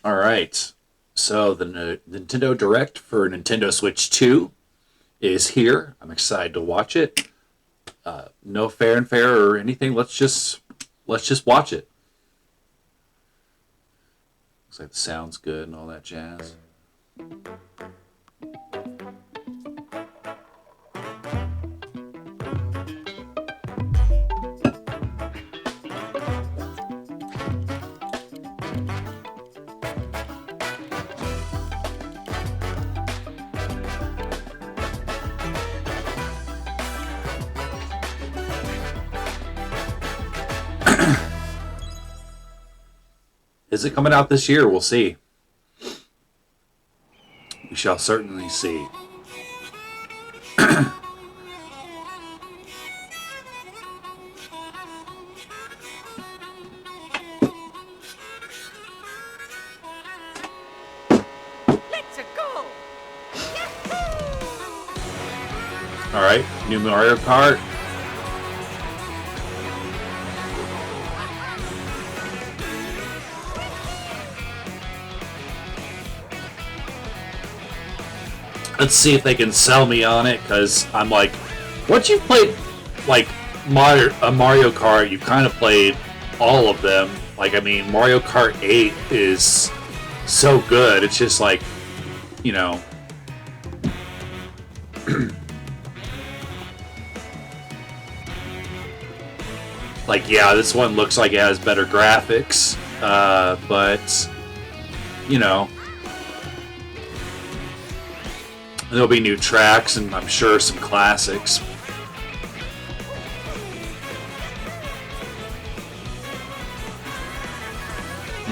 All right. So the Nintendo Direct for Nintendo Switch 2 is here. I'm excited to watch it. No fair and fair or anything. Let's just watch it. Looks like the sound's good and all that jazz. Is it coming out this year? We'll see. We shall certainly see. Let's go! All right, new Mario Kart. Let's see if they can sell me on it, because I'm like, once you've played like Mario Kart, you've kind of played all of them. Like, I mean, Mario Kart 8 is so good. It's just like, you know, like, yeah, this one looks like it has better graphics, but, you know, there'll be new tracks and I'm sure some classics.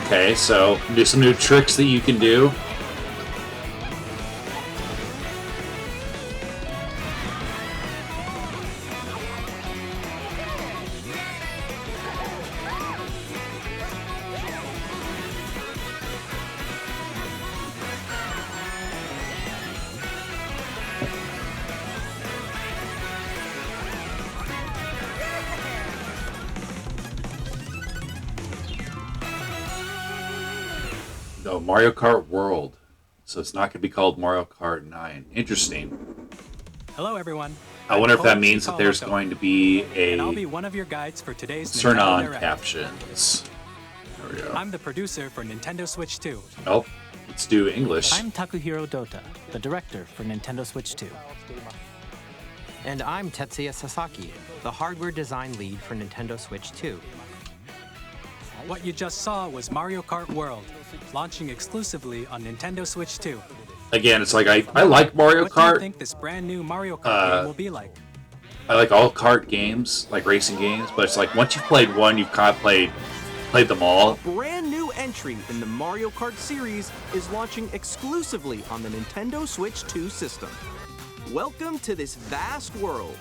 Okay, so do some new tricks that you can do. No, Mario Kart World. So it's not going to be called Mario Kart 9. Interesting. Hello, everyone. I wonder if that means that there's going to be and I'll a be one of your guides for today's turn Nintendo on Direct. captions. There we go. I'm the producer for Nintendo Switch 2. Oh, let's do English. I'm Takuhiro Dota, the director for Nintendo Switch 2. And I'm Tetsuya Sasaki, the hardware design lead for Nintendo Switch 2. What you just saw was Mario Kart World, launching exclusively on Nintendo Switch 2. Again, it's like I like Mario What do you Kart. think this brand new Mario Kart game will be like? I like all kart games, like racing games, but it's like once you've played one, you've kind of played them all. Brand new entry in the Mario Kart series is launching exclusively on the Nintendo Switch 2 system. Welcome to this vast world.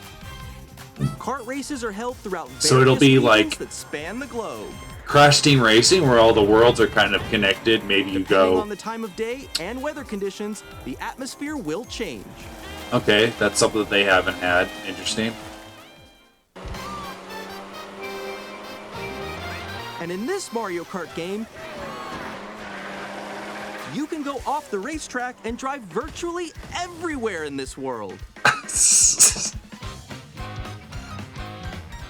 Kart races are held throughout So it'll various be regions like that span the globe. Crash Team Racing, where all the worlds are kind of connected. Maybe you Depending go, on the time of day and weather conditions, the atmosphere will change. okay, that's something that they haven't had. Interesting. And in this Mario Kart game, you can go off the racetrack and drive virtually everywhere in this world.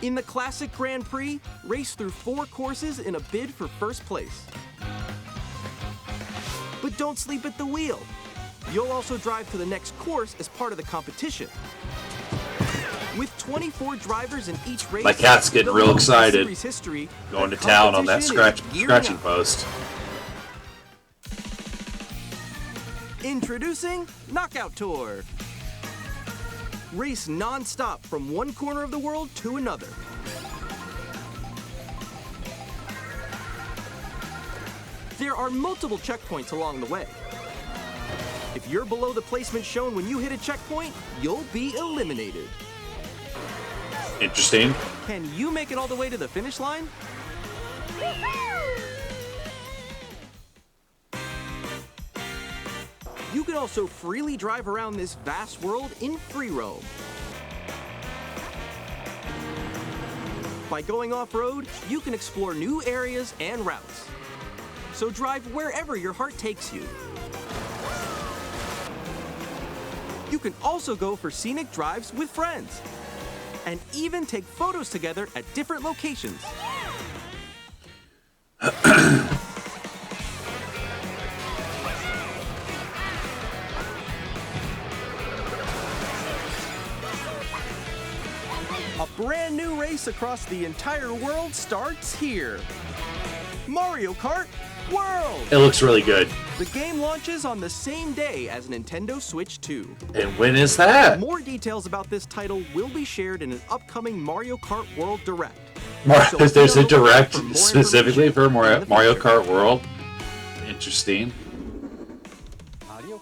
In the classic Grand Prix, race through 4 courses in a bid for first place. But don't sleep at the wheel. You'll also drive to the next course as part of the competition. With 24 drivers in each race, My cat's getting real building up the excited. series history, Going the to town on that competition is gearing scratching up. post. Introducing Knockout Tour. Race non-stop from one corner of the world to another. There are multiple checkpoints along the way. If you're below the placement shown when you hit a checkpoint, you'll be eliminated. Interesting. Can you make it all the way to the finish line? You can also freely drive around this vast world in free roam. By going off-road, you can explore new areas and routes. so drive wherever your heart takes you. You can also go for scenic drives with friends, and even take photos together at different locations. A brand new race across the entire world starts here. Mario Kart World! It looks really good. The game launches on the same day as Nintendo Switch 2. And when is that? More details about this title will be shared in an upcoming Mario Kart World Direct. So There's a be on the lookout direct for more specifically for information in the Mario future. Kart World. Interesting.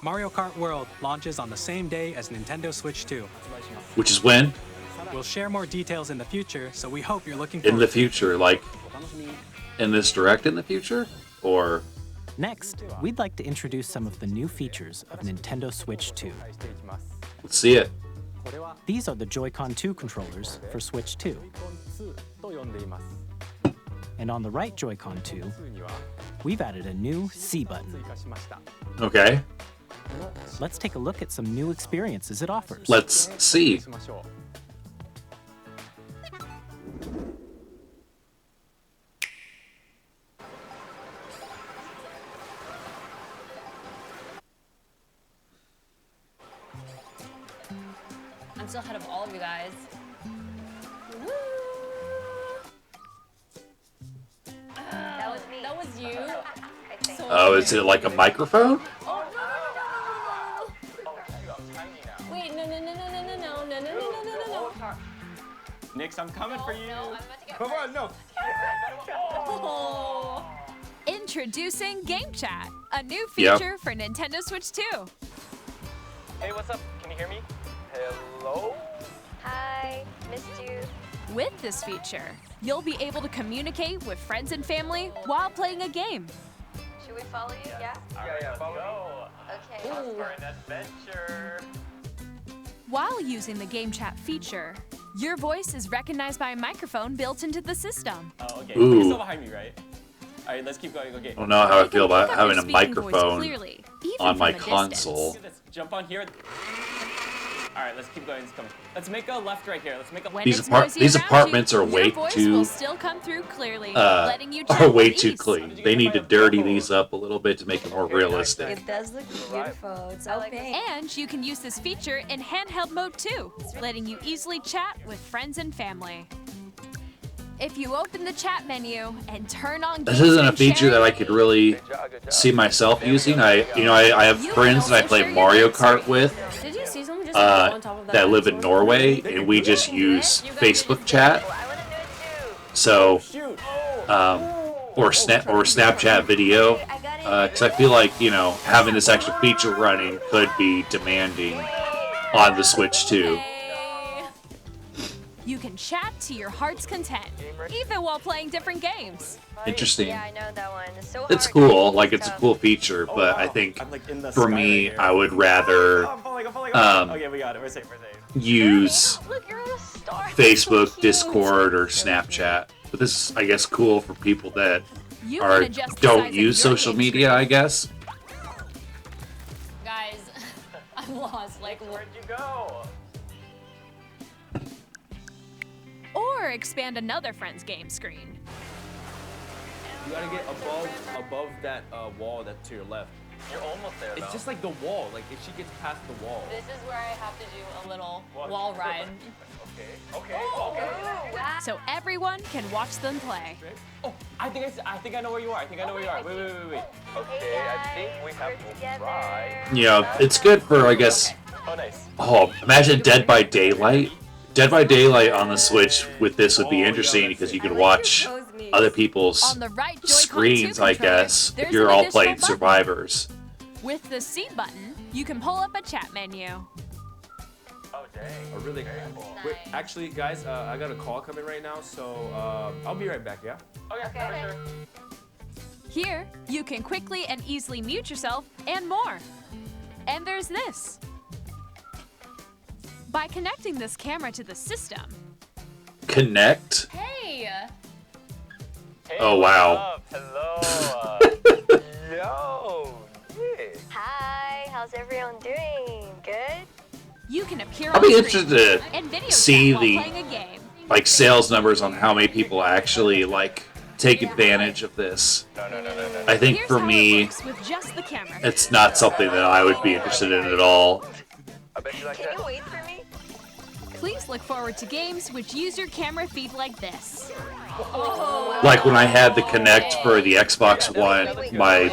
Mario Kart World launches on the same day as Nintendo Switch 2. Which is when? We'll share more details in the future, so we hope you're looking In forward the to it. future, like in this direct in the future? Or Next, we'd like to introduce some of the new features of Nintendo Switch 2. let's see it. These are the Joy-Con 2 controllers for Switch 2. And on the right Joy-Con 2, we've added a new C button. Okay, Let's take a look at some new experiences it offers. let's see. I'm still ahead of all of you guys. Woo! That was me. That was you. I think. So Oh, is it like a microphone? Oh no! Wait, no! Nix, I'm coming for you. No, I'm about to get Come on, no. Oh. Introducing Game Chat, a new Yep. feature for Nintendo Switch 2. Hey, what's up? Can you hear me? Hello? Hi, missed you. With this feature, you'll be able to communicate with friends and family while playing a game. Should we follow you? Yeah? Yeah, follow Okay. me. For an adventure. While using the game chat feature, your voice is recognized by a microphone built into the system. Oh, okay. Ooh. You're still behind me, right? All right, let's keep going. Okay. I don't know how I You feel can about pick up having your a speaking voice microphone clearly, even on my from a distance. console. Let's jump on here. All right, let's keep going. Let's make a left right here. Let's make a When These it's apart- noisy these around apartments you, are your way voice too, will still come through clearly, letting you chat are way with too ease. clean. They need to dirty these up a little bit to make it more realistic. It does look beautiful. It's so pink. And you can use this feature in handheld mode too, letting you easily chat with friends and family. If you open the chat menu and turn on This games isn't a and feature that I sharing, could really see myself using. I have friends that I play Mario Kart with Did you see someone just go on top of that live in dinosaur? Norway, and we just use Facebook chat. So, or Snapchat video, because I feel like having this extra feature running could be demanding on the Switch 2. you can chat to your heart's content, even while playing different games. Interesting. Yeah, I know that one. It's so It's hard. cool, like it's a cool feature, but I think I'm like in the for sky me, right here. I would rather I'm falling. Okay, we got it. We're safe. use Look, you're in a star. Facebook, Discord, or Snapchat. But this is, I guess, cool for people that You can adjust the size don't of use your social game media, screen. I guess. Guys, I'm lost. Like, Where'd you go? Or expand another friend's game screen. You gotta get above that wall that's to your left. You're almost there. It's just like the wall. Like if she gets past the wall. this is where I have to do a little wall ride. Okay. So everyone can watch them play. Oh, I think I know where you are. I think I know where you are. Wait. Okay, I think we have to try. Yeah, it's good for, I guess. Oh, nice. Oh, imagine Dead by Daylight. Dead by Daylight on the Switch with this would be interesting because you could watch other people's On the right Joy-Con 2 screens, I controller, guess, there's if you're an all additional playing button. Survivors. With the C button, you can pull up a chat menu. Oh, dang. Oh, really? Wait, actually, guys, I got a call coming right now, so I'll be right back. Yeah. Okay, for sure. Here, you can quickly and easily mute yourself and more. And there's this. By connecting this camera to the system, Connect? Hey! Oh, wow. Hello. How's everyone doing? Good? You can appear I'll on be screen interested and video to see chat while the playing a game. like sales numbers on how many people actually like take advantage of this. I think Here's for how it me, works with just the camera. it's not something that I would be interested in at all. Can you wait for me? Please look forward to games which use your camera feed like this. Like when I had the Kinect for the Xbox One, my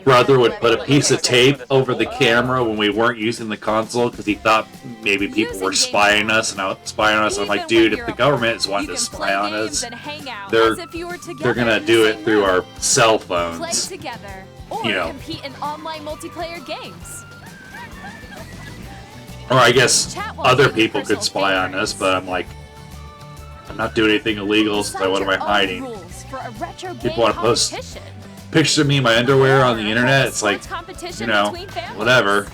brother would put a piece of tape over the camera when we weren't using the console because he thought maybe people were spying us and out spying on us. I'm like, dude, if the government is wanting to spy on us, they're gonna do it through our cell Play phones. together or You know. compete in online multiplayer games. Or I guess Chat while other playing people personal could spy on us, but I'm like, I'm not doing anything illegal, so Decide what am I your own hiding? rules for a retro People game want to post competition. pictures of me in my underwear on the internet. It's like, Sports competition you know, between families. whatever.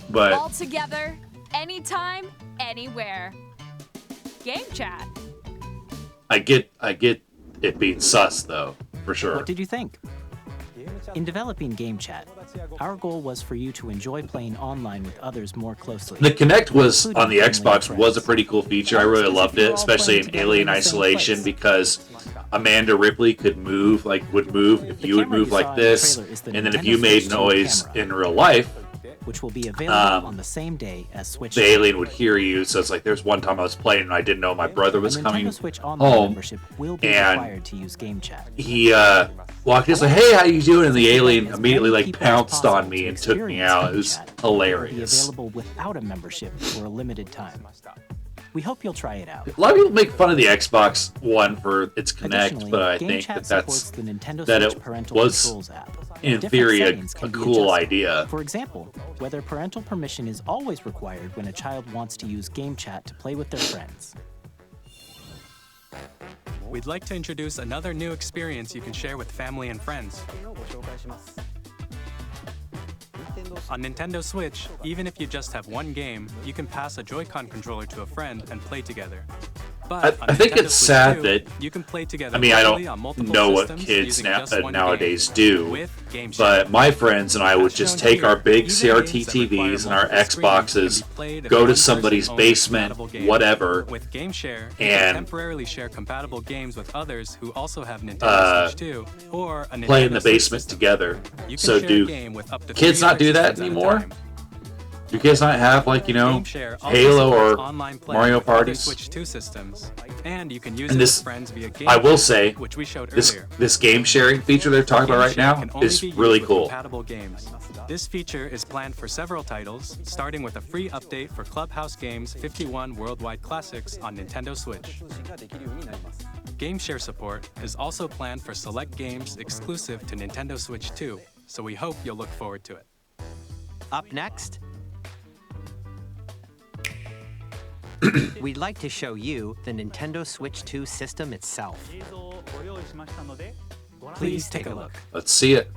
But All together, anytime, anywhere. Game chat. I get it being sus though, for sure. What did you think? In developing Game Chat, our goal was for you to enjoy playing online with others more closely. The Kinect was on the including family Xbox and was a friends. pretty cool feature. I really loved it, especially in Alien Isolation because Amanda Ripley could move, would move if The you would camera move you saw like in the this, trailer is the and then if Nintendo you made Switch 2 noise camera, in real life, which will be available on the same day as Switch. the alien would hear you. So it's like there's one time I was playing and I didn't know my brother was A coming Nintendo Switch Online home, membership will be and required to use Game Chat. he walked in and said, "Hey, how you doing?" And the alien immediately pounced on me and took me out. It was It will be hilarious. available without a membership for a limited time. We hope you'll try it out. A lot of people make fun of the Xbox One for its Kinect, Additionally, but I Game think Chat that's supports the Nintendo that Switch it Parental was Controls app. in Different theory a settings can be cool adjusted. idea. For example, whether parental permission is always required when a child wants to use Game Chat to play with their friends. We'd like to introduce another new experience you can share with family and friends. On Nintendo Switch, even if you just have one game, you can pass a Joy-Con controller to a friend and play together. But on I think Nintendo it's Switch sad 2, that you can play together I mean I locally on don't multiple know what systems kids using just one nowadays game do, with Game Share. but my friends and I would just take our big CRT TVs and our Xboxes, go to somebody's basement, whatever, With Game Share, you can and temporarily share compatible games with others who also have Nintendo Switch 2 or a play in Nintendo the Switch basement system. together. You can So share a do game with up to kids 3 not do other that systems at a anymore? time. Do kids not have Game Share also Halo supports or online play Mario with other parties? Switch 2 systems, and you can use And it this- with friends via Game I will Share, say, which we showed this earlier. this game sharing feature they're talking about Game right Share now can only is be used really with cool. compatible games. This feature is planned for several titles, starting with a free update for Clubhouse Games 51 Worldwide Classics on Nintendo Switch. Game Share support is also planned for select games exclusive to Nintendo Switch 2, so we hope you'll look forward to it. Up next, we'd like to show you the Nintendo Switch 2 system itself. Please take a look. Let's see it.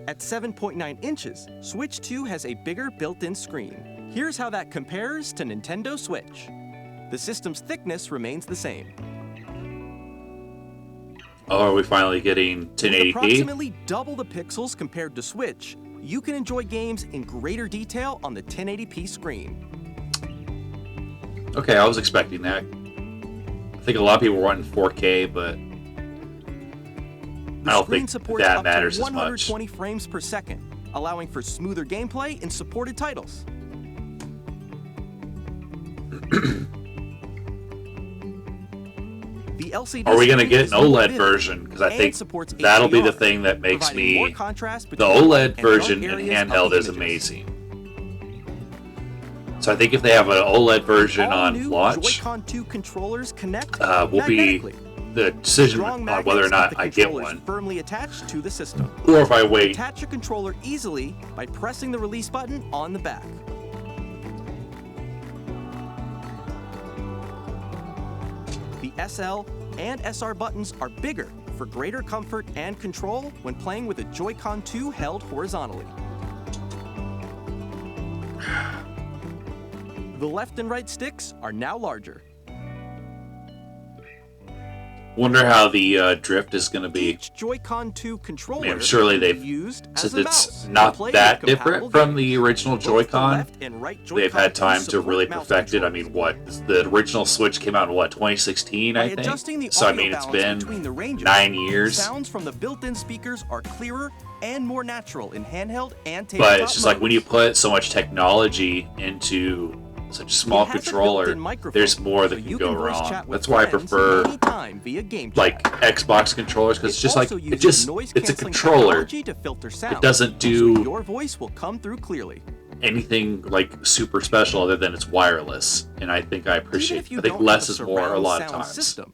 At 7.9 inches, Switch 2 has a bigger built-in screen. Here's how that compares to Nintendo Switch. The system's thickness remains the same. Oh, are we finally getting With 1080p? approximately double the pixels compared to Switch, you can enjoy games in greater detail on the 1080p screen. Okay, I was expecting that. I think a lot of people were wanting 4K, but The I don't screen think supports that up matters to as much. 120 frames per second, allowing for smoother gameplay in supported titles. The LCD Are we going to screen get is an OLED vivid version? Because I and think supports that'll be the HDR, thing that makes providing more me... contrast The between light OLED and dark version in areas of handheld the is images. amazing. So I think if they have an OLED version All on new launch, Joy-Con 2 controllers connect will be magnetically. the decision Strong on whether or magnets not keep the I get controllers one. firmly attached to the system. Or if I wait. Attach your controller easily by pressing the release button on the back. The SL and SR buttons are bigger for greater comfort and control when playing with a Joy-Con 2 held horizontally. The left and right sticks are now larger. Wonder how the drift is going to be. Each Joy-Con 2 controller surely can be they've used since as a it's mouse not to play that with different compatible from the games. original Both the Joy-Con. left and right They've Joy-Con had time to support really mouse perfect it. I controls. mean, what the original Switch came out in what 2016, By I adjusting the think. So I audio mean, it's balance between the been ranges, 9 years. Sounds from the built-in speakers are clearer and more natural in handheld and tabletop But it's just like when you modes. put so much technology into such a small It has a controller, built-in microphone, there's more so that can you go voice wrong. chat with That's why I friends prefer anytime via game like chat. Xbox controllers because it's just like also it uses just noise it's a canceling controller. technology to filter sound, It doesn't so do your voice will come through clearly. anything like super special other than it's wireless, and I think I Even appreciate. if you I think don't less have is more a surround lot of sound times. system,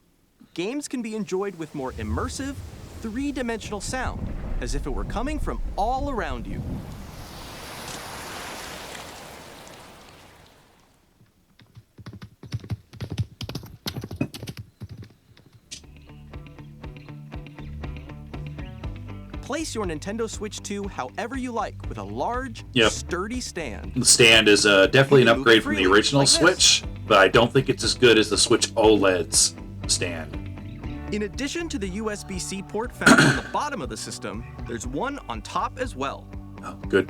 games can be enjoyed with more immersive, three-dimensional sound, as if it were coming from all around you. Place your Nintendo Switch 2 however you like with a large, Yep. sturdy stand. The stand is definitely an You can move it upgrade from the freely, original like this. Switch, but I don't think it's as good as the Switch OLED's stand. In addition to the USB-C port found on the bottom of the system, there's one on top as well. Oh, good.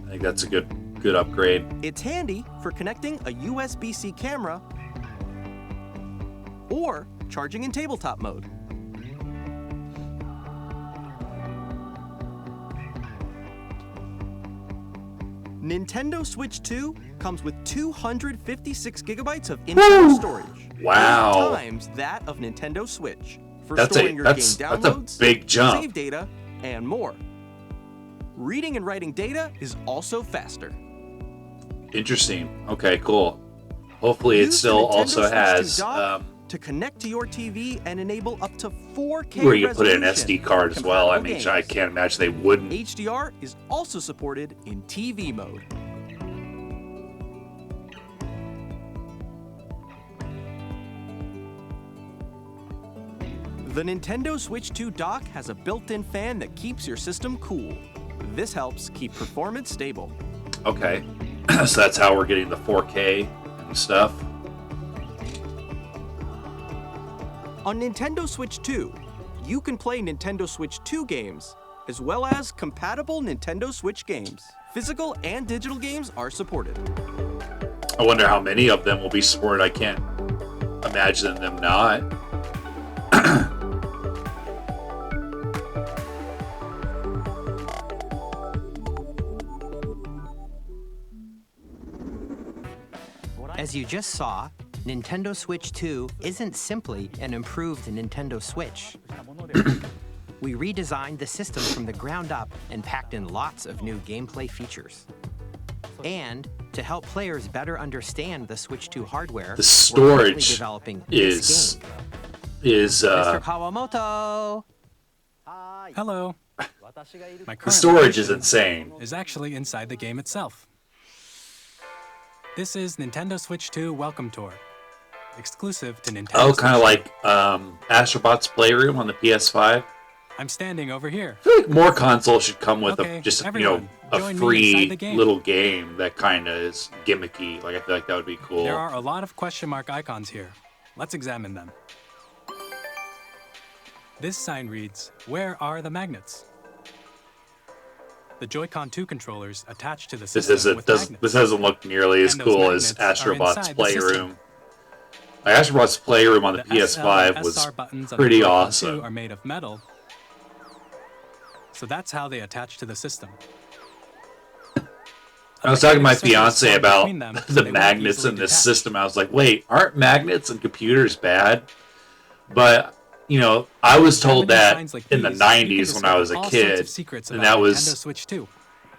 I think that's a good upgrade. It's handy for connecting a USB-C camera or charging in tabletop mode. Nintendo Switch 2 comes with 256 gigabytes of internal storage. Wow. 8 times that of Nintendo Switch for That's storing your game that's downloads, a big jump. save data, and more. Reading and writing data is also faster. Interesting. Okay, cool. Hopefully it Use the still Nintendo also Switch 2 has dock to connect to your TV and enable up to 4K where you put in an resolution SD card as well. I compatible mean, I games. can't imagine they wouldn't. HDR is also supported in TV mode. The Nintendo Switch 2 dock has a built-in fan that keeps your system cool. This helps keep performance stable. Okay, so that's how we're getting the 4K and stuff. On Nintendo Switch 2, you can play Nintendo Switch 2 games, as well as compatible Nintendo Switch games. Physical and digital games are supported. I wonder how many of them will be supported. I can't imagine them not. As you just saw, Nintendo Switch 2 isn't simply an improved Nintendo Switch. We redesigned the system from the ground up and packed in lots of new gameplay features. And to help players better understand the Switch 2 hardware, The we're currently storage developing is this game. Mr. Mr. Kawamoto! Hello. My The current storage is location insane. is actually inside the game itself. This is Nintendo Switch 2 Welcome Tour, exclusive to Nintendo Oh, Switch kind of 2. like Astrobot's Playroom on the PS5. I'm standing over here. I feel like more consoles should come with Okay, just everyone, a join me free inside the game. little game that kind of is gimmicky. Like I feel like that would be cool. There are a lot of question mark icons here. Let's examine them. This sign reads, "Where are the magnets?" The Joy-Con 2 controllers attached to the system with magnets. This doesn't look nearly as And those cool as magnets are Astrobot's inside the system. Playroom. Like, Astrobot's Playroom on the SL and PS5 was SR buttons on pretty the Joy-Con 2 awesome. are made of metal, so that's how they attach to the system. I was talking to my Surface fiance formed about between them, so the they won't magnets easily in this detach. system. I was like, wait, aren't magnets and computers bad? But, you know, I was told Many that signs like in the these, you can 90s when I was a discover all sorts kid, of secrets and about that Nintendo was Switch 2.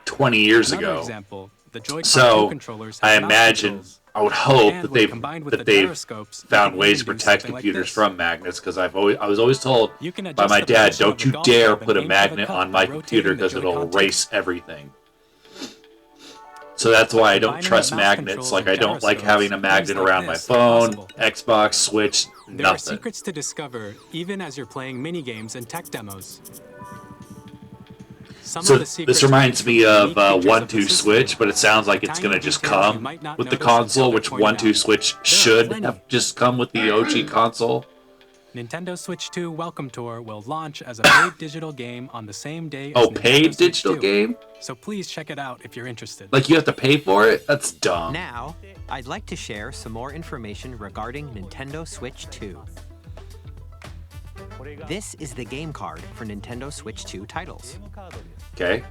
20 years Another ago. example, the Joy-Con 2 So controllers I have mouse imagine, controls. I would hope And that when they've combined with that the they've gyroscopes, you found can ways to even do protect something like computers this. from magnets. Because I was always told You can by adjust my the dad, position of don't the you golf dare club and put a aim for the magnet cup on by my rotating computer the because it'll Joy-Con tip. erase everything. So that's why I don't Combining trust the mouse magnets. controls Like and I don't like gyroscopes, having a magnet things like around my this are phone, possible. Xbox, Switch, There are nothing. secrets to discover even as you're playing mini-games and tech demos. Some So of the secrets this reminds me of unique features of the 1-2 system. Switch, but it sounds like it's Tiny gonna just details you come might not with the notice until console, they're which pointed 1-2 out. Switch There are should plenty. have just come with the OG console. Nintendo Switch 2 Welcome Tour will launch as a paid digital game on the same day as Oh, Nintendo paid Switch digital 2. game? So please check it out if you're interested. Like you have to pay for it? That's dumb. Now, I'd like to share some more information regarding Nintendo Switch 2. This is the game card for Nintendo Switch 2 titles. Okay.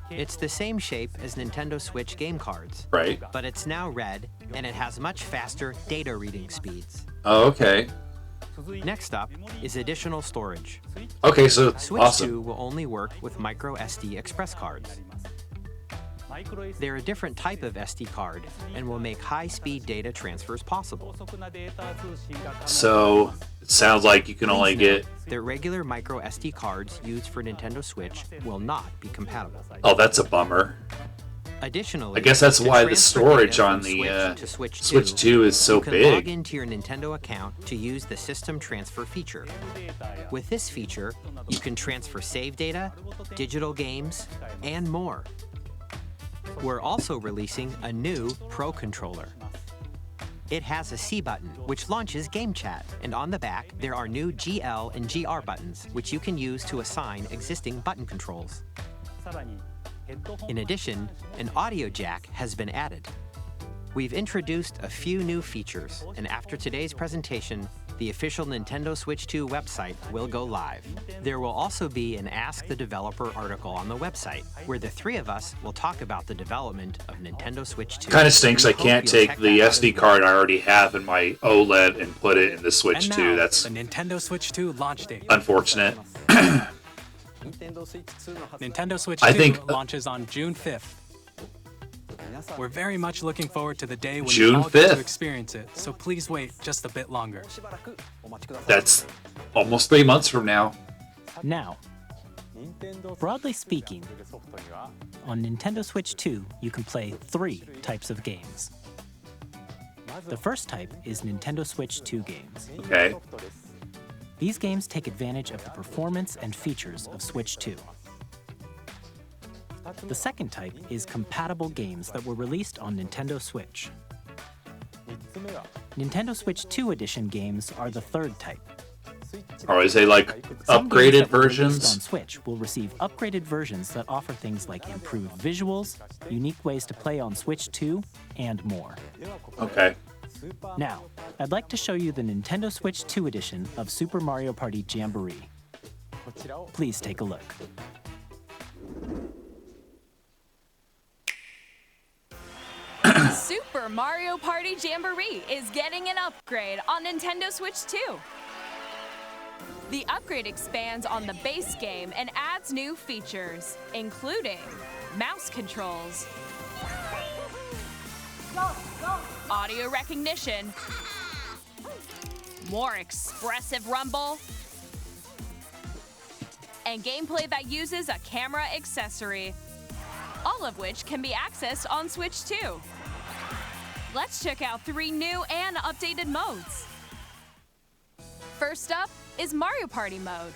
It's the same shape as Nintendo Switch game cards, Right. but it's now red and it has much faster data reading speeds. Oh, okay. Next up is additional storage. Okay, so Switch awesome. 2 will only work with micro SD express cards. They're a different type of SD card and will make high-speed data transfers possible. So it sounds like you can only get. The regular micro SD cards used for Nintendo Switch will not be compatible. Oh, that's a bummer. Additionally, I guess that's to why the transfer storage data on from the Switch to Switch Switch 2 is so you can big. log into your Nintendo account to use the System Transfer feature. With this feature, you can transfer save data, digital games, and more. We're also releasing a new Pro Controller. It has a C button, which launches Game Chat, and on the back, there are new GL and GR buttons, which you can use to assign existing button controls. In addition, an audio jack has been added. We've introduced a few new features, and after today's presentation, the official Nintendo Switch 2 website will go live. There will also be an Ask the Developer article on the website, where the three of us will talk about the development of Nintendo Switch 2. Kind of stinks We I hope can't you'll take check the that out SD as card well. I already have in my OLED and put it in the Switch And 2. now, That's the Nintendo Switch 2 launch date. unfortunate. Nintendo Switch I 2 think- launches on June 5th. We're very much looking forward to the day when June you all get 5th. to experience it, so please wait just a bit longer. That's almost 3 months from now. Now, broadly speaking, on Nintendo Switch 2, you can play 3 types of games. The first type is Nintendo Switch 2 games. Okay. These games take advantage of the performance and features of Switch 2. The second type is compatible games that were released on Nintendo Switch. Nintendo Switch 2 Edition games are the third type. Or is they like Some games upgraded that were released versions? on Switch will receive upgraded versions that offer things like improved visuals, unique ways to play on Switch 2, and more. Okay. Now, I'd like to show you the Nintendo Switch 2 edition of Super Mario Party Jamboree. Please take a look. Super Mario Party Jamboree is getting an upgrade on Nintendo Switch 2. The upgrade expands on the base game and adds new features, including mouse controls, audio recognition, more expressive rumble, and gameplay that uses a camera accessory, all of which can be accessed on Switch 2. Let's check out 3 new and updated modes. First up is Mario Party mode.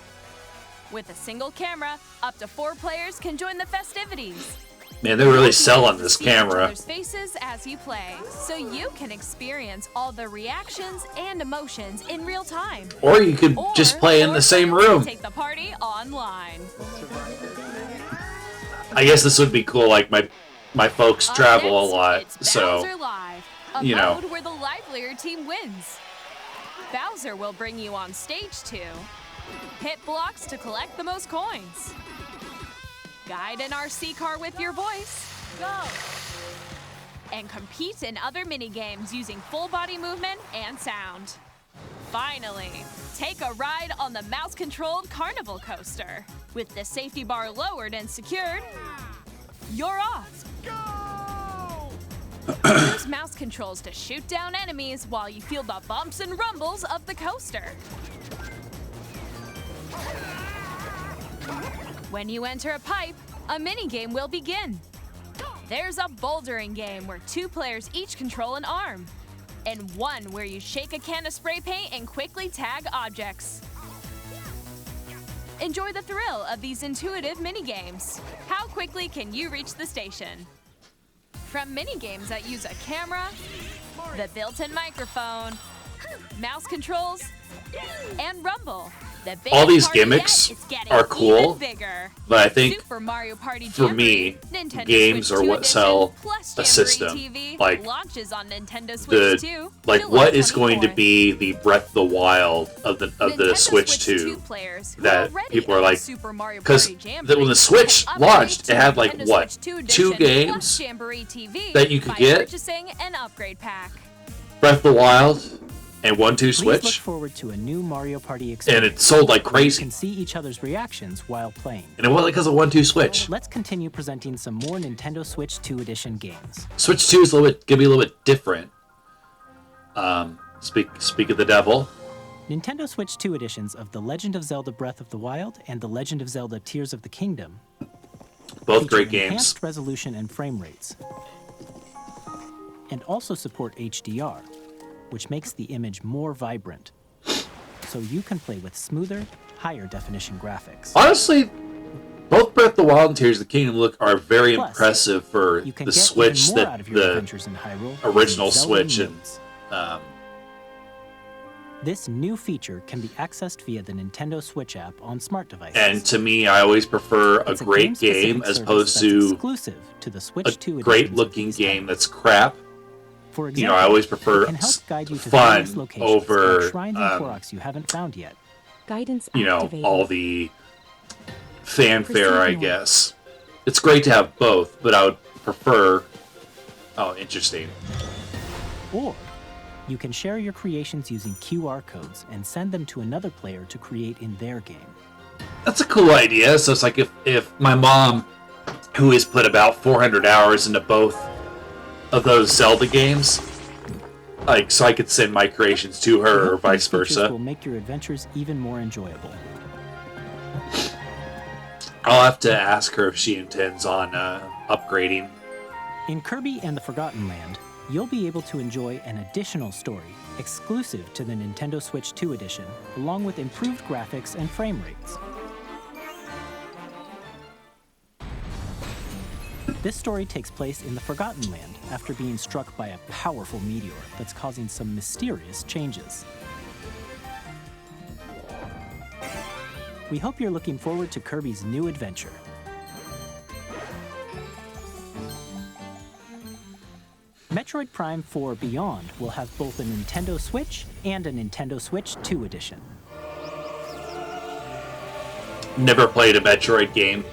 With a single camera, up to 4 players can join the festivities. Man, they're really selling this See each camera. other's faces as you play, so you can experience all the reactions and emotions in real time. Or you could just play in the same room. Take the party online. I guess this would be cool. Like my folks Up travel a next, lot, it's so Bowser Live, a you know. mode where the livelier team wins. Bowser will bring you on stage to hit blocks to collect the most coins, guide an RC car with your voice, go, and compete in other mini-games using full body movement and sound. Finally, take a ride on the mouse-controlled carnival coaster. With the safety bar lowered and secured, you're off. Use mouse controls to shoot down enemies while you feel the bumps and rumbles of the coaster. When you enter a pipe, a minigame will begin. There's a bouldering game where 2 players each control an arm, and one where you shake a can of spray paint and quickly tag objects. Enjoy the thrill of these intuitive minigames. How quickly can you reach the station? From minigames that use a camera, the built-in microphone, mouse controls, and rumble. The All these biggest part yet gimmicks is getting are cool, even bigger. but I think Super Mario Party for Jamboree, me, Nintendo games Switch are 2 what sell edition, plus a Jamboree system. TV Like launches on Nintendo Switch 2, like July what is going to 24th. be the Breath of the Wild of the Nintendo Switch 2 players who that already people are own like, Super Mario because Party Jamboree when the Switch can launched, upgrade it had to like Nintendo what, Switch 2 two edition plus games Jamboree TV that you could by get? purchasing an upgrade pack. Breath of the Wild and 1-2 Please look Switch, forward to a new Mario Party and experience. it sold like where you crazy. can see each other's reactions while playing. And it wasn't because of 1-2 Switch. Let's continue presenting some more Nintendo Switch 2 edition games. Switch 2 is a little bit gonna be a little bit different. Speak of the devil. Nintendo Switch 2 editions of The Legend of Zelda Breath of the Wild and The Legend of Zelda Tears of the Kingdom Both feature great games. enhanced resolution and frame rates, and also support HDR, which makes the image more vibrant, so you can play with smoother, higher definition graphics. Honestly, both Breath of the Wild and Tears of the Kingdom are very Plus, impressive for You can the get Switch, even more out of your the adventures in Hyrule original using Zelda Switch, and modes. This new feature can be accessed via the Nintendo Switch app on smart devices. and to me, I always prefer a It's great game-specific game as service opposed that's to exclusive to the Switch a 2 great editions of looking these game titles. that's crap. For You know, I always prefer it can help guide you to various fun locations over, and shrines and Koroks you haven't found yet. Guidance you know, activated. all the fanfare, Proceed I north. guess. It's great to have both, but I would prefer... Oh, interesting. Or you can share your creations using QR codes and send them to another player to create in their game. That's a cool idea. So it's like if my mom, who has put about 400 hours into both of those Zelda games, like, so I could send my creations to her or vice These features versa. will make your adventures even more enjoyable. I'll have to ask her if she intends on upgrading. In Kirby and the Forgotten Land, you'll be able to enjoy an additional story exclusive to the Nintendo Switch 2 edition, along with improved graphics and frame rates. This story takes place in the Forgotten Land after being struck by a powerful meteor that's causing some mysterious changes. We hope you're looking forward to Kirby's new adventure. Metroid Prime 4 Beyond will have both a Nintendo Switch and a Nintendo Switch 2 edition. Never played a Metroid game.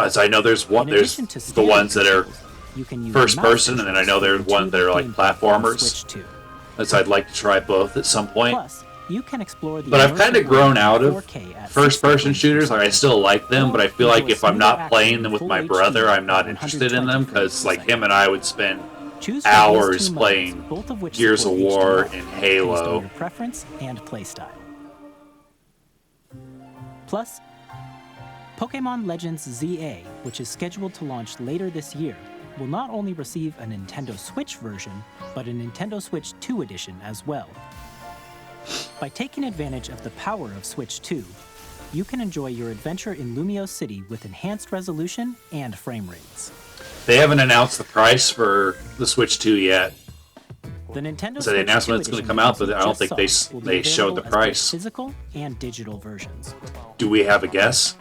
So I know there's one. In There's addition to the standard ones that are controls, you can use first mouse person, and then I know controls there's for one that are like intuitive gameplay on platformers. Switch 2. So I'd like to try both at some point. Plus, you can explore the But I've kind of immersive grown world out of 4K at first-person 60 shooters. Like I still like them, but I feel like Enjoy if I'm not smoother playing action them with in my full brother, HD I'm not at interested in 120 them because like him and I would spend Choose from these hours two modes, playing both of which Gears of support War HDR, and based on Halo. your preference and playstyle. Plus, Pokémon Legends ZA, which is scheduled to launch later this year, will not only receive a Nintendo Switch version, but a Nintendo Switch 2 edition as well. By taking advantage of the power of Switch 2, you can enjoy your adventure in Lumio City with enhanced resolution and frame rates. They haven't announced the price for the Switch 2 yet. The Nintendo So they Switch announced 2 when it's going to edition come out, games but you I don't just think saw will be they showed the available as both price. Physical and digital versions. Do we have a guess?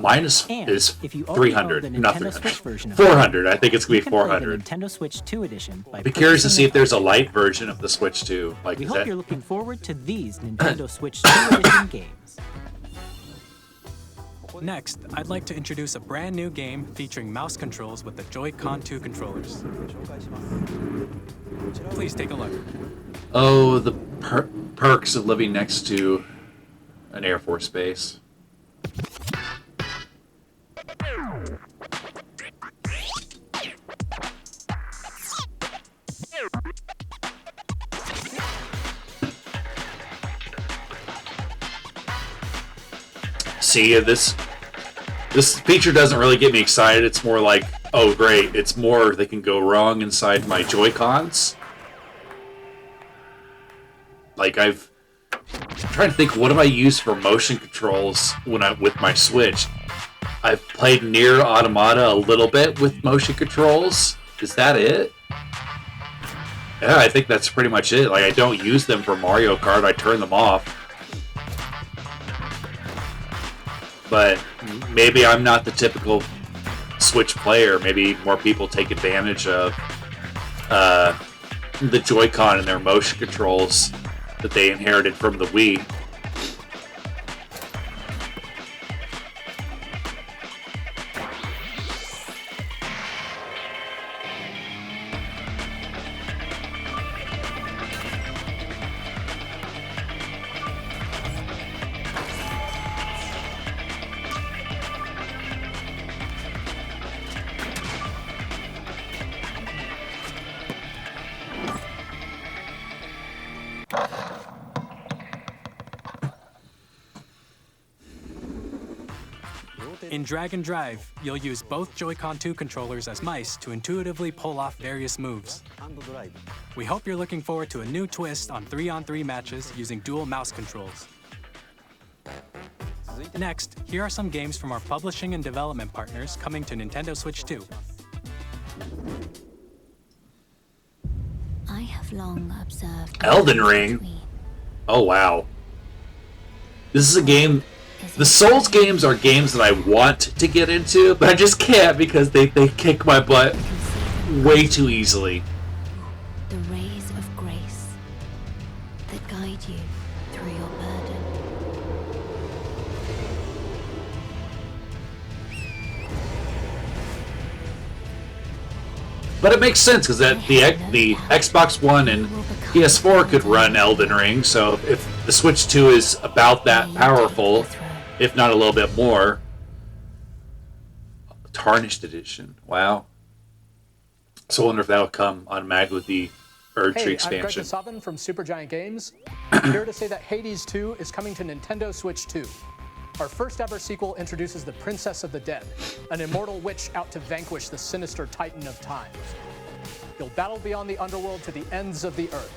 Mine is And if you already 300, own the not Nintendo 300. Switch version of 400. I think it's you gonna be can play the 400. Nintendo Switch 2 edition by Be curious to purchasing see if there's a it. light version of the Switch 2. Like, We is hope that you're looking forward to these Nintendo Switch 2 edition games. Next, I'd like to introduce a brand new game featuring mouse controls with the Joy-Con 2 controllers. Please take a look. Oh, the perks of living next to an Air Force base. See, this feature doesn't really get me excited. It's more like, oh great, it's more that can go wrong inside my Joy-Cons. Like I'm trying to think, what do I use for motion controls when I'm with my Switch? I've played Nier Automata a little bit with motion controls. Is that it? Yeah, I think that's pretty much it. Like, I don't use them for Mario Kart. I turn them off. But maybe I'm not the typical Switch player. Maybe more people take advantage of the Joy-Con and their motion controls that they inherited from the Wii. In Drag and Drive, you'll use both Joy-Con 2 controllers as mice to intuitively pull off various moves. We hope you're looking forward to a new twist on 3-on-3 matches using dual mouse controls. Next, here are some games from our publishing and development partners coming to Nintendo Switch 2. I have long observed Elden Ring? Oh, wow. This is a game... The Souls games are games that I want to get into, but I just can't because they kick my butt way too easily. The rays of grace that guide you through your burden. But it makes sense because the Xbox One and PS4 could run Elden Ring, so if the Switch 2 is about that powerful, if not a little bit more. Tarnished Edition. Wow. So I wonder if that'll come on Mag with the Erdtree expansion. I'm Greg Kasavin from Supergiant Games, here to say that Hades 2 is coming to Nintendo Switch 2. Our first ever sequel introduces the Princess of the Dead, an immortal witch out to vanquish the sinister Titan of Time. You'll battle beyond the underworld to the ends of the earth,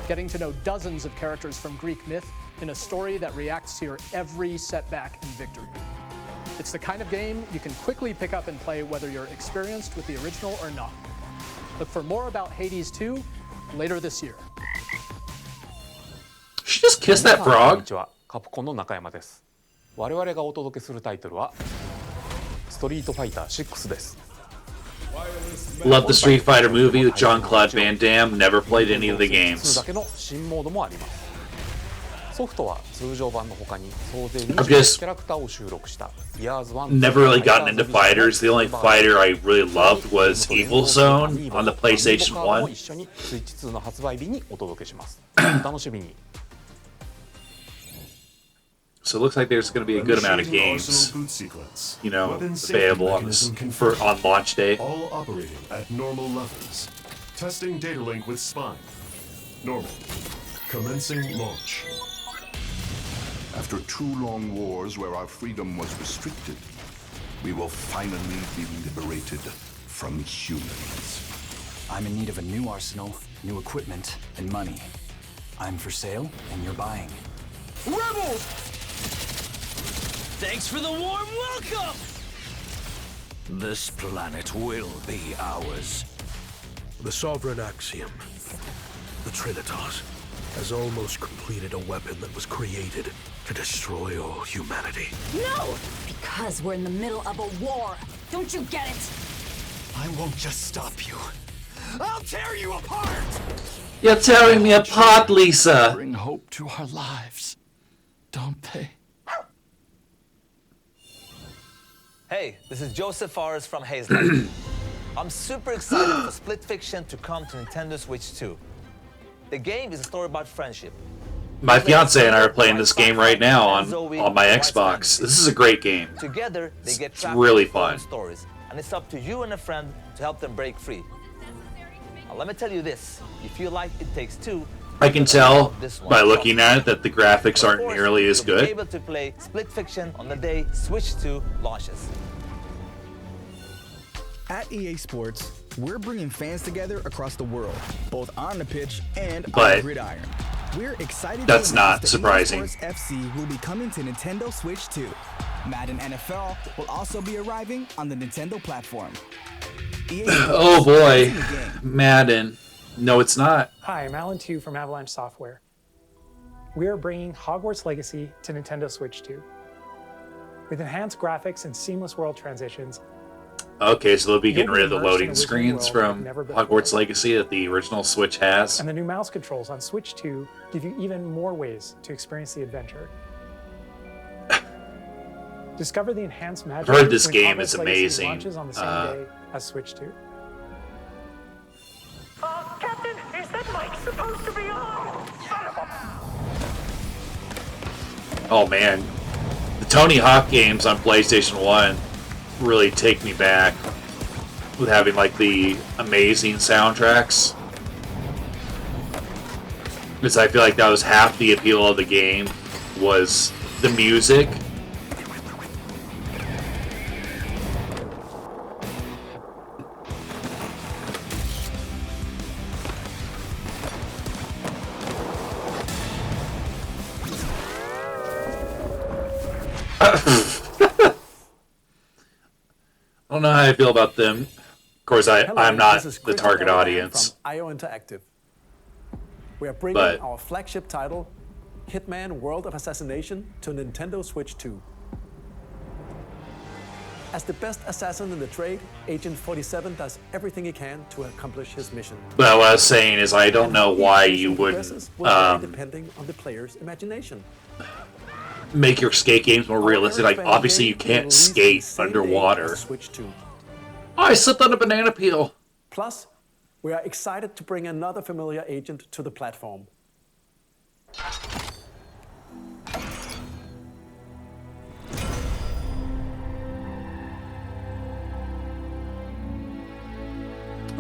getting to know dozens of characters from Greek myth in a story that reacts to your every setback and victory. It's the kind of game you can quickly pick up and play whether you're experienced with the original or not. Look for more about Hades 2 later this year. She just kissed that frog? カプコンの中山です。我々がお届けするタイトルはストリートファイター6です。 Love the Street Fighter movie with Jean-Claude Van Damme. Never played any of the games. だけの新モードもあります。ソフトは通常版の他に総勢20 I've just キャラクターを収録した Years One never really gotten into fighters. The only fighter I really loved was Evil Zone on the PlayStation 1. 一緒にスイッチ2の発売日にお届けします。お楽しみに。 So it looks like there's going to be a good amount of games, you know, available on launch day. All operating at normal levels. Testing data link with spine. Normal. Commencing launch. After 2 long wars where our freedom was restricted, we will finally be liberated from humans. I'm in need of a new arsenal, new equipment, and money. I'm for sale, and you're buying. Rebels! Thanks for the warm welcome! This planet will be ours. The Sovereign Axiom, the Trinitas, has almost completed a weapon that was created to destroy all humanity. No! Because we're in the middle of a war. Don't you get it? I won't just stop you. I'll tear you apart! You're tearing me apart, Lisa! Bring hope to our lives, don't they? Hey, this is Joseph Forrest from Hazelight. I'm super excited for Split Fiction to come to Nintendo Switch 2. The game is a story about friendship. My fiance and I are playing this game right now on my Xbox. This is a great game. Together, they get it's really fun. Stories, and it's up to you and a friend to help them break free. Now, let me tell you this: if you like It Takes Two, I can tell by looking at it that the graphics aren't nearly as you'll be good. able to play Split Fiction on the day Switch 2 launches. At EA Sports, we're bringing fans together across the world, both on the pitch and on But the gridiron. We're excited that's to not announce that surprising. EA Sports FC will be coming to Nintendo Switch 2. Madden NFL will also be arriving on the Nintendo platform. EA Sports Oh boy, is in the game. Madden. No, it's not. Hi, I'm Alan Tu from Avalanche Software. We are bringing Hogwarts Legacy to Nintendo Switch 2. With enhanced graphics and seamless world transitions. Okay, so they'll be getting rid of the loading screens from Hogwarts Legacy that the original Switch has. And the new mouse controls on Switch 2 give you even more ways to experience the adventure. Discover the enhanced magic. I've heard this when game Hogwarts is Legacy amazing. launches on the same day as Switch 2. Captain, is that mic supposed to be on? Son of a... Oh man, the Tony Hawk games on PlayStation 1 really take me back with having like the amazing soundtracks. Because I feel like that was half the appeal of the game, was the music. I don't know how I feel about them. Of course, I'm not the target audience. From IO Interactive. We are bringing But our flagship title, Hitman World of Assassination, to Nintendo Switch 2. As the best assassin in the trade, Agent 47 does everything he can to accomplish his mission. But what I was saying is I don't know why you wouldn't Depending on the player's imagination. make your skate games more realistic. Like, obviously you can't skate underwater. Switch 2. Oh, I slipped on a banana peel. Plus, we are excited to bring another familiar agent to the platform.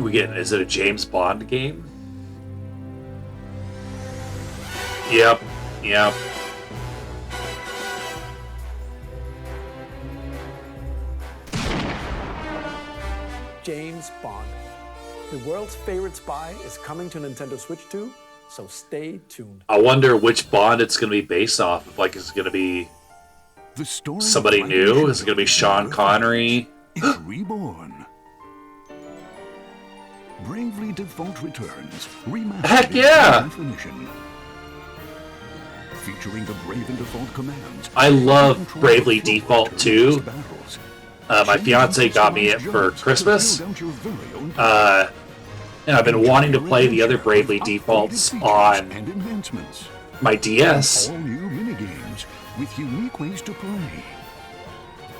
Is it a James Bond game? Yep. Yep. James Bond. The world's favorite spy is coming to Nintendo Switch 2, so stay tuned. I wonder which Bond it's going to be based off of. Like, is it going to be somebody new? Is it going to be Sean Connery? It's reborn. Bravely Default returns. Remastered. Heck yeah! Definition. Featuring the Brave and Default commands. I love Bravely Default 2. My fiance got me it for Christmas. And I've been wanting to play the other Bravely Defaults on my DS. All new minigames with unique ways to play.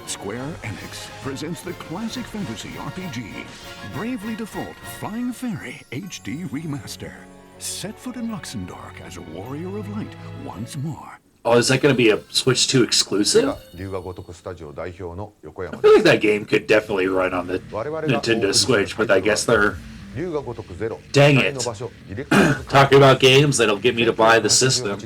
Square Enix presents the classic fantasy RPG, Bravely Default Flying Fairy HD Remaster. Set foot in Luxembourg as a warrior of light once more. Oh, is that going to be a Switch 2 exclusive? I feel like that game could definitely run on the Nintendo Switch, but I guess they're... Dang it. Talking about games that'll get me to buy the system.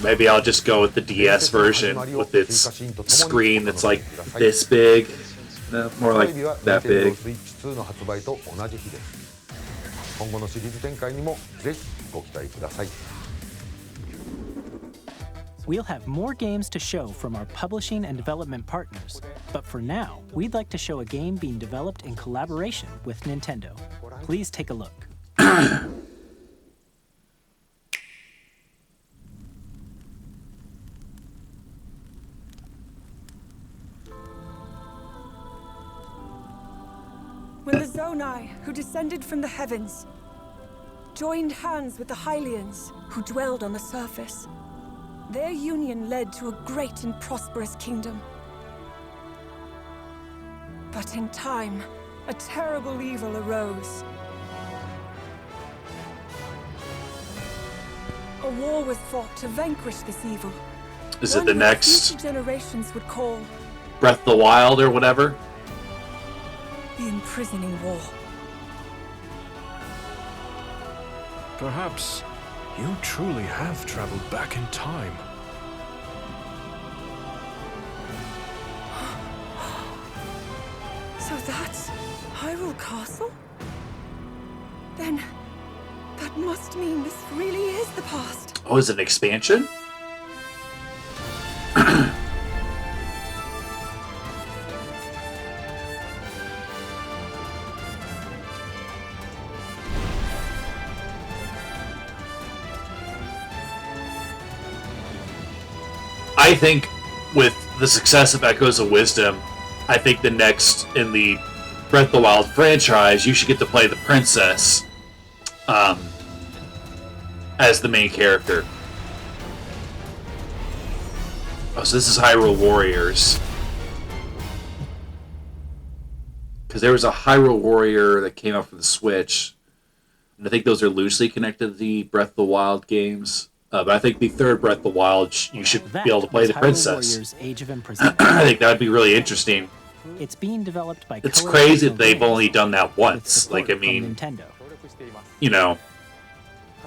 Maybe I'll just go with the DS version with its screen that's like this big. No, more like that big. We'll have more games to show from our publishing and development partners, but for now, we'd like to show a game being developed in collaboration with Nintendo. Please take a look. When the Zonai, who descended from the heavens, joined hands with the Hylians, who dwelled on the surface, their union led to a great and prosperous kingdom. But in time, a terrible evil arose. A war was fought to vanquish this evil. Is it the next future generations would call Breath of the Wild or whatever? the imprisoning war. Perhaps you truly have traveled back in time. So that's Hyrule Castle? Then that must mean this really is the past. Oh, is it an expansion? I think with the success of Echoes of Wisdom, I think the next in the Breath of the Wild franchise, you should get to play the princess as the main character. Oh, so this is Hyrule Warriors. Because there was a Hyrule Warrior that came out for the Switch. And I think those are loosely connected to the Breath of the Wild games. But I think the third Breath of the Wild, you should be able to play the princess. Warriors Age of Imprisonment. I think that would be really interesting. It's being developed by It's crazy that they've only done that once. Like, I mean, Nintendo. you know,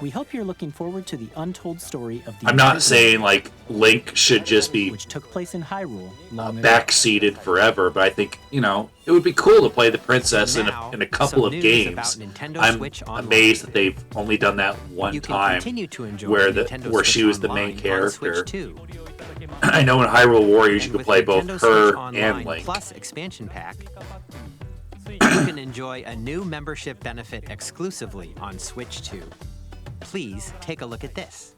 We hope you're looking forward to the untold story of the I'm not saying, like, Link should just be which took place in Hyrule long ago. backseated forever, but I think, you know, it would be cool to play the princess in a couple of games. I'm amazed that they've only done that one time where she was the main character. I know in Hyrule Warriors you could play both her and Link. Plus expansion pack, you can enjoy a new membership benefit exclusively on Switch 2. Please take a look at this.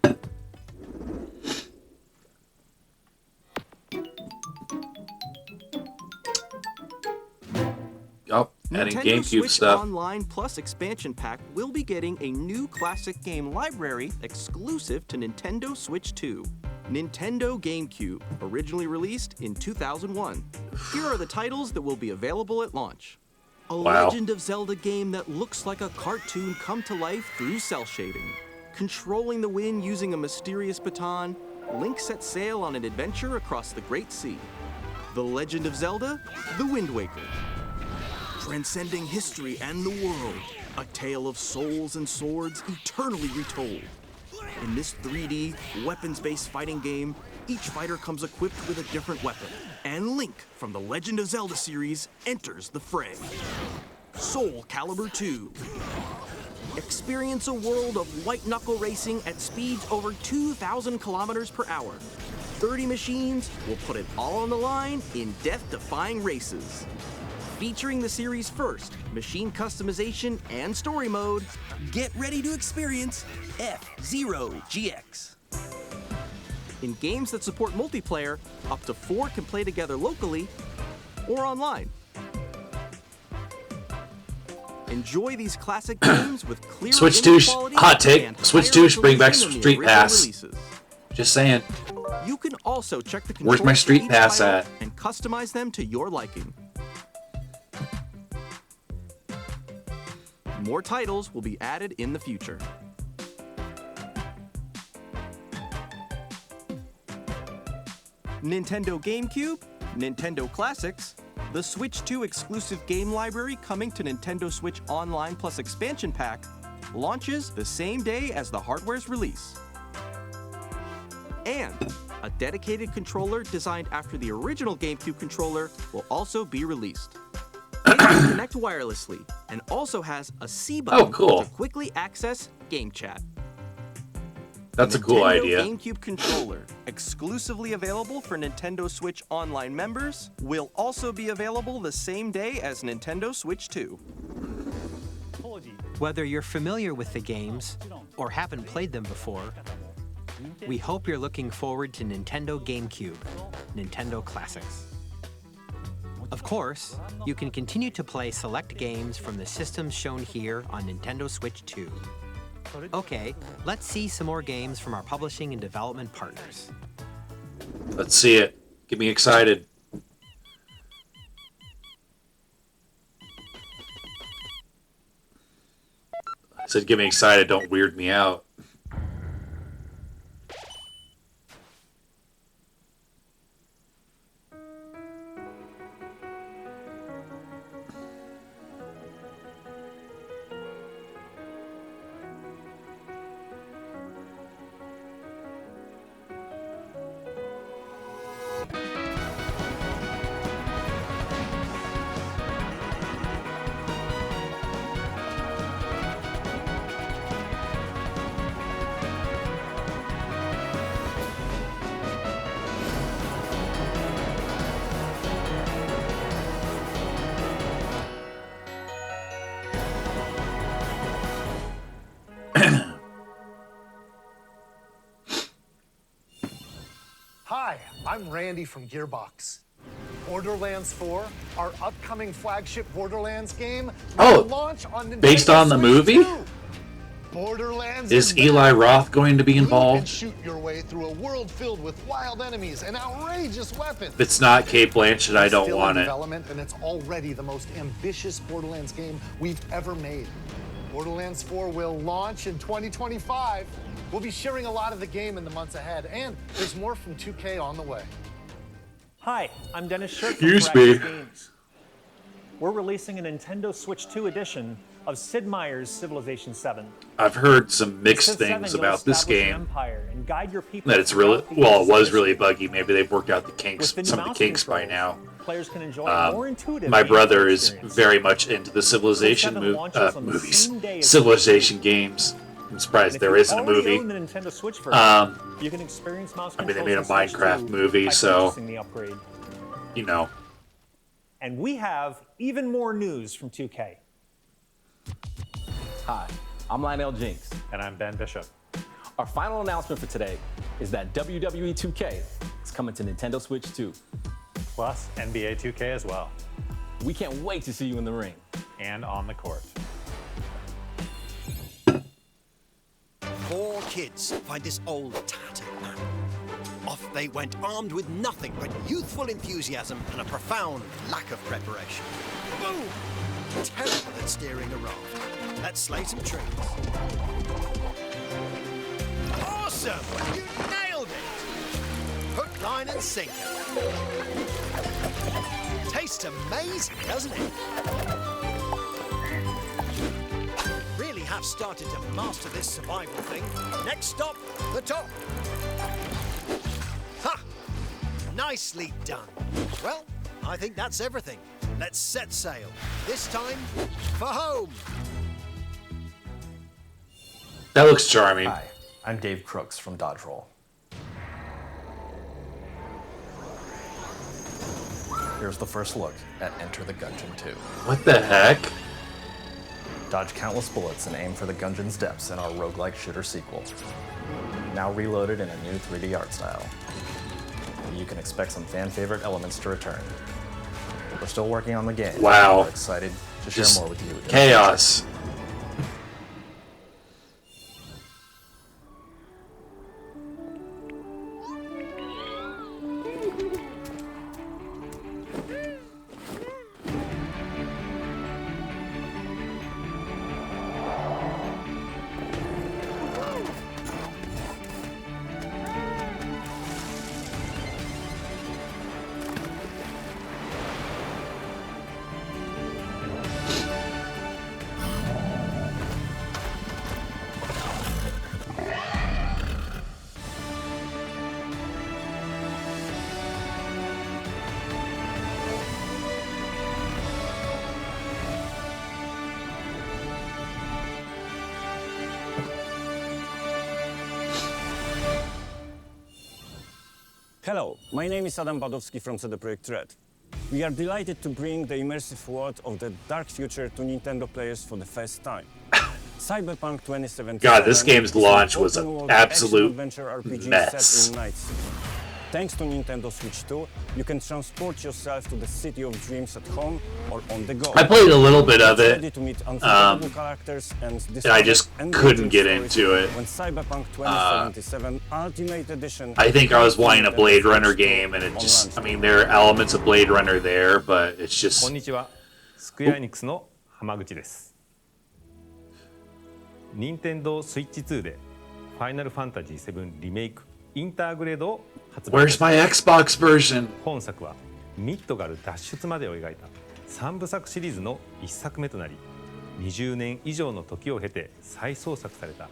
Oh, adding Nintendo GameCube Switch stuff. Online Plus expansion pack will be getting a new classic game library exclusive to Nintendo Switch 2. Nintendo GameCube, originally released in 2001. Here are the titles that will be available at launch. A Legend of Zelda game that looks like a cartoon come to life through cell shading. Controlling the wind using a mysterious baton, Link sets sail on an adventure across the Great Sea. The Legend of Zelda: The Wind Waker. Transcending history and the world, a tale of souls and swords eternally retold. In this 3D, weapons-based fighting game, each fighter comes equipped with a different weapon, and Link from the Legend of Zelda series enters the fray. Soul Calibur 2. Experience a world of white-knuckle racing at speeds over 2,000 kilometers per hour. 30 machines will put it all on the line in death-defying races. Featuring the series' first machine customization and story mode, get ready to experience F-Zero GX. In games that support multiplayer, up to 4 can play together locally or online. Enjoy these classic games with clear Switch 2, hot take, and Switch higher 2 should bring back resolution than the Street original Pass. releases. Just saying. You can also check the Where's my controls for Street each Pass title at? and customize them to your liking. More titles will be added in the future. Nintendo GameCube, Nintendo Classics, the Switch 2 exclusive game library coming to Nintendo Switch Online Plus expansion pack launches the same day as the hardware's release. And a dedicated controller designed after the original GameCube controller will also be released. It can connect wirelessly and also has a C button cool. to quickly access game chat. That's a cool Nintendo idea. GameCube controller, exclusively available for Nintendo Switch Online members, will also be available the same day as Nintendo Switch 2. Whether you're familiar with the games or haven't played them before, we hope you're looking forward to Nintendo GameCube, Nintendo Classics. Of course, you can continue to play select games from the systems shown here on Nintendo Switch 2. Okay, let's see some more games from our publishing and development partners. Let's see it. Get me excited. I said get me excited, don't weird me out. Hi, I'm Randy from Gearbox. Borderlands 4, our upcoming flagship Borderlands game, will launch on Nintendo based on the Switch movie? 2. Borderlands Is Eli Roth going to be You can involved? shoot your way through a world filled with wild enemies and outrageous weapons. If it's not Cate Blanchett, I don't Still want in it. development, and it's already the most ambitious Borderlands game we've ever made. Borderlands 4 will launch in 2025. We'll be sharing a lot of the game in the months ahead, and there's more from 2K on the way. Hi, I'm Dennis Shirk from Excuse Firaxis me. Games. We're releasing a Nintendo Switch 2 edition of Sid Meier's Civilization 7. I've heard some mixed Civ 7, things you'll about this establish an game. empire and guide your people That it's really, throughout the well, it was ages. really buggy. Maybe they've worked out the kinks, With the some of the mouse kinks by now. Players can enjoy more Um, intuitive my gameplay brother is experience. very much into the Civilization Civ 7 launches on the movies, same day as Civilization games. I'm And surprised if there you isn't a already movie. own the Nintendo Switch version, you can experience mouse I mean, they controls made a in Switch Minecraft 2 movie, by so purchasing the upgrade. you know. And we have even more news from 2K. Hi, I'm Lionel Jinks. And I'm Ben Bishop. Our final announcement for today is that WWE 2K is coming to Nintendo Switch 2. Plus NBA 2K as well. We can't wait to see you in the ring. And on the court. 4 kids find this old tattered map. Off they went armed with nothing but youthful enthusiasm and a profound lack of preparation. Boom! Terrible at steering a raft. Let's slay some trees. Awesome! You nailed it! Hook, line and sinker. Tastes amazing, doesn't it? Really have started to master this survival thing. Next stop, the top. Ha! Nicely done. Well, I think that's everything. Let's set sail. This time, for home. That looks charming. Hi, I'm Dave Crooks from Dodge Roll. Here's the first look at Enter the Gungeon 2. What the heck? Dodge countless bullets and aim for the Gungeon's depths in our roguelike shooter sequel. Now reloaded in a new 3D art style. You can expect some fan-favorite elements to return. We're still working on the game. Wow. We're excited to share Just more with you. in the chaos. Hello, my name is Adam Badowski from CD Projekt Red. We are delighted to bring the immersive world of the dark future to Nintendo players for the first time. Cyberpunk 2077. God, this game's is an launch was an open-world absolute action-adventure RPG mess. set in Night City. Thanks to Nintendo Switch 2, you can transport yourself to the City of Dreams at home or on the go. I played a little bit of it, Ready to meet unforgettable characters and I just couldn't get into it. When Cyberpunk 2077 Ultimate Edition. I think I was wanting a Blade Runner game, and it just, I mean, there are elements of Blade Runner there, but it's just. こんにちは、スクエアエニックスの浜口です。任天堂スイッチ2でファイナルファンタジー7リメイクインターグレードを発売。 Where's my Xbox version? 本作はミッドガル脱出までを描いた3部作シリーズの1作目となり、20年以上の時を経て再創作された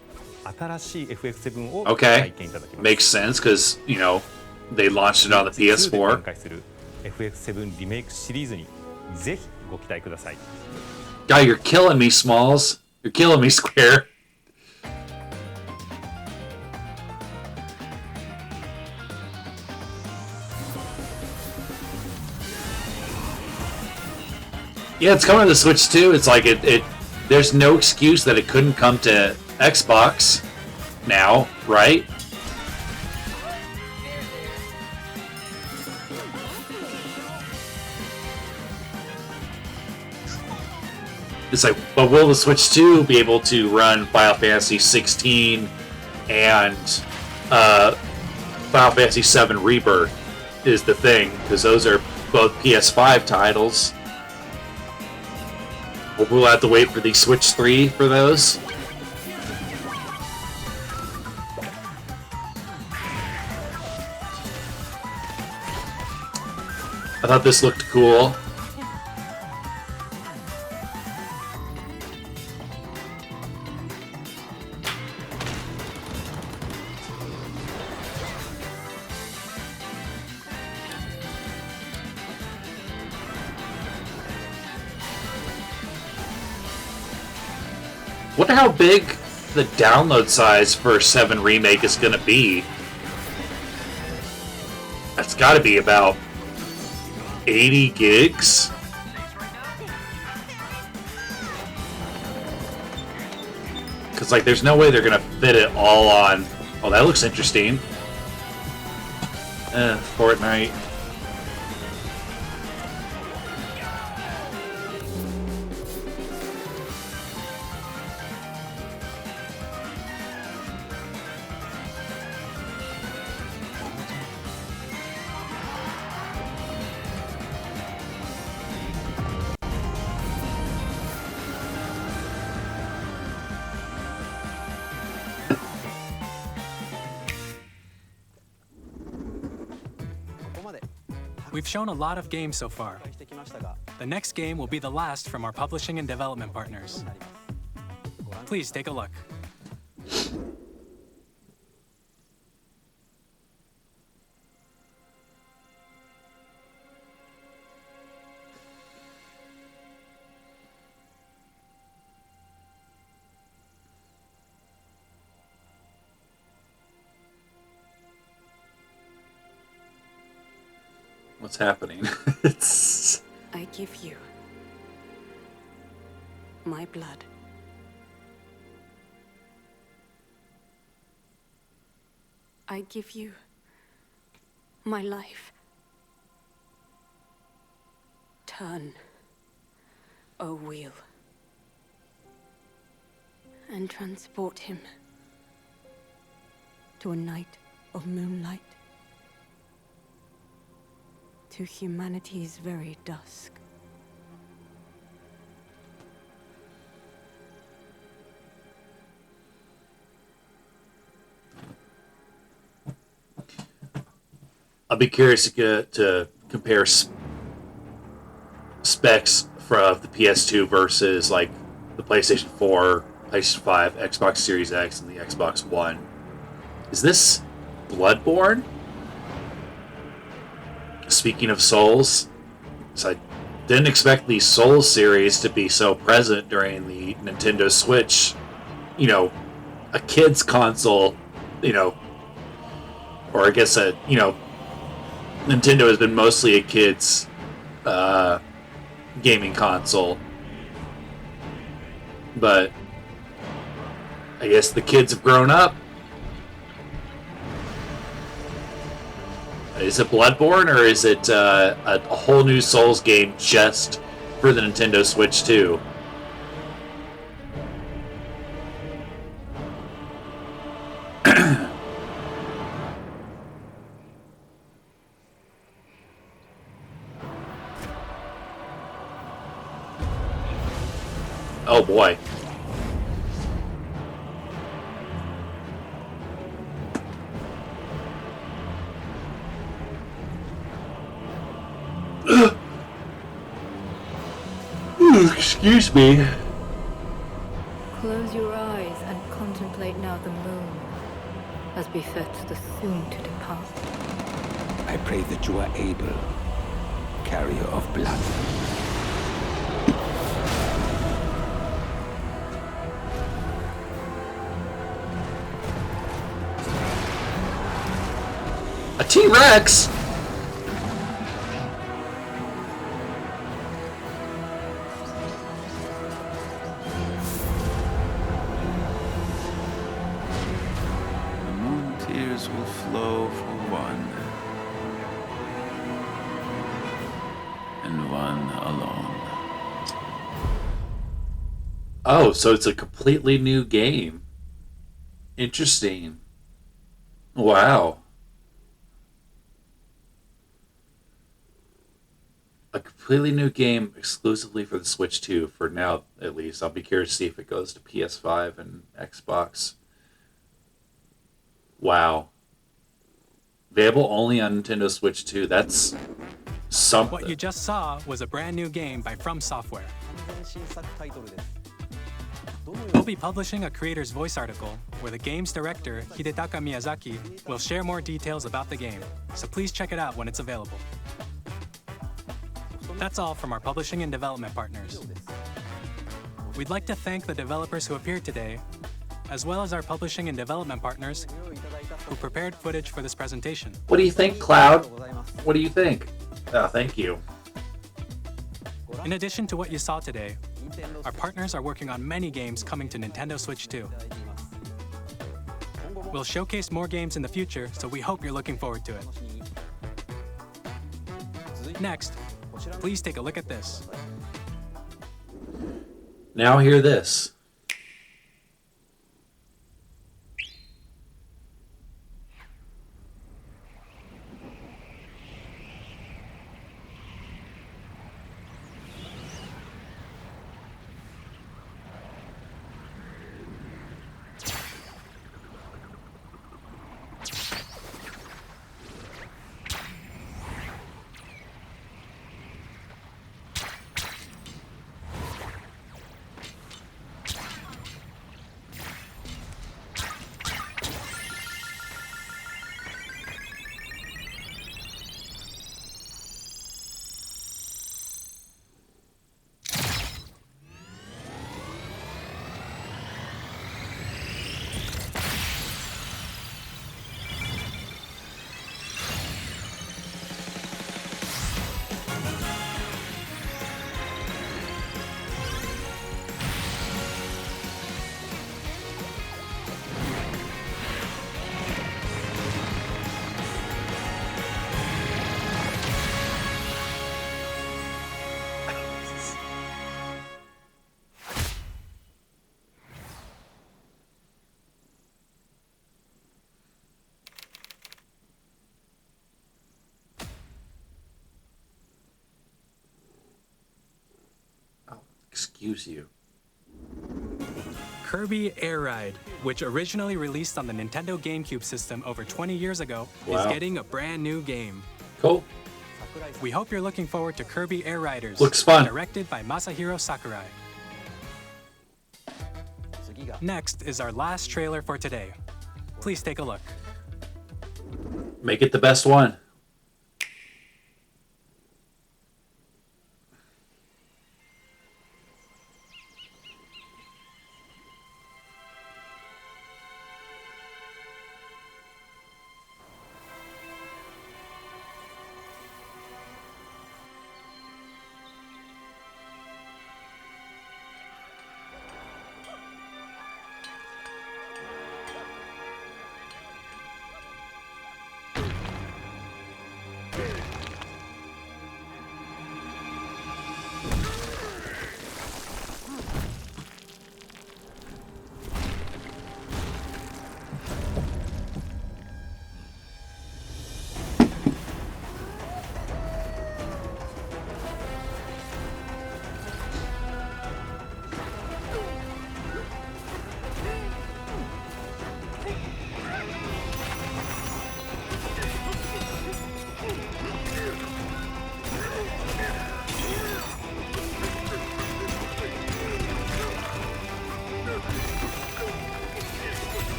新しい FF7 を Okay, 体験いただきます。 makes sense because you know they launched it on the 2で PS4. 展開する FF7 リメイクシリーズにぜひご期待ください。 God, you're killing me, Smalls. You're killing me, Square. Yeah, it's coming to the Switch too. It's like it there's no excuse that it couldn't come to Xbox now, right? it's like, but will the Switch 2 be able to run Final Fantasy 16 and Final Fantasy 7 Rebirth is the thing, because those are both PS5 titles. We'll have to wait for the Switch 3 for those. I thought this looked cool. Wonder how big the download size for 7 Remake is going to be. That's got to be about 80 gigs. Because, like, there's no way they're going to fit it all on... Oh, that looks interesting. Fortnite. We've shown a lot of games so far. The next game will be the last from our publishing and development partners. Please take a look. What's happening? I give you my blood. I give you my life. Turn, O wheel, and transport him to a night of moonlight, to humanity's very dusk. I'll be curious to compare specs for the PS2 versus like the PlayStation 4, PlayStation 5, Xbox Series X, and the Xbox One. Is this Bloodborne? Speaking of Souls, so I didn't expect the Souls series to be so present during the Nintendo Switch. You know, a kid's console, you know, or I guess Nintendo has been mostly a kid's gaming console. But I guess the kids have grown up. Is it Bloodborne, or is it a whole new Souls game just for the Nintendo Switch 2? Oh boy. Excuse me. Close your eyes and contemplate now the moon, as befits the soon to depart. I pray that you are able, carrier of blood. A T-Rex? Will flow for one, and one alone. Oh, so it's a completely new game. Interesting. Wow. A completely new game exclusively for the Switch 2, for now at least. I'll be curious to see if it goes to PS5 and Xbox. Wow. Available only on Nintendo Switch 2. That's something. What you just saw was a brand new game by From Software. We'll be publishing a creator's voice article where the game's director, Hidetaka Miyazaki, will share more details about the game, so please check it out when it's available. That's all from our publishing and development partners. We'd like to thank the developers who appeared today, as well as our publishing and development partners who prepared footage for this presentation. What do you think, Cloud? What do you think? Thank you. In addition to what you saw today, our partners are working on many games coming to Nintendo Switch 2. We'll showcase more games in the future, so we hope you're looking forward to it. Next, please take a look at this. Now hear this. Excuse you. Kirby Air Ride, which originally released on the Nintendo GameCube system over 20 years ago, is Wow. getting a brand new game. Cool. We hope you're looking forward to Kirby Air Riders. Looks fun. Directed by Masahiro Sakurai. Next is our last trailer for today. Please take a look. Make it the best one.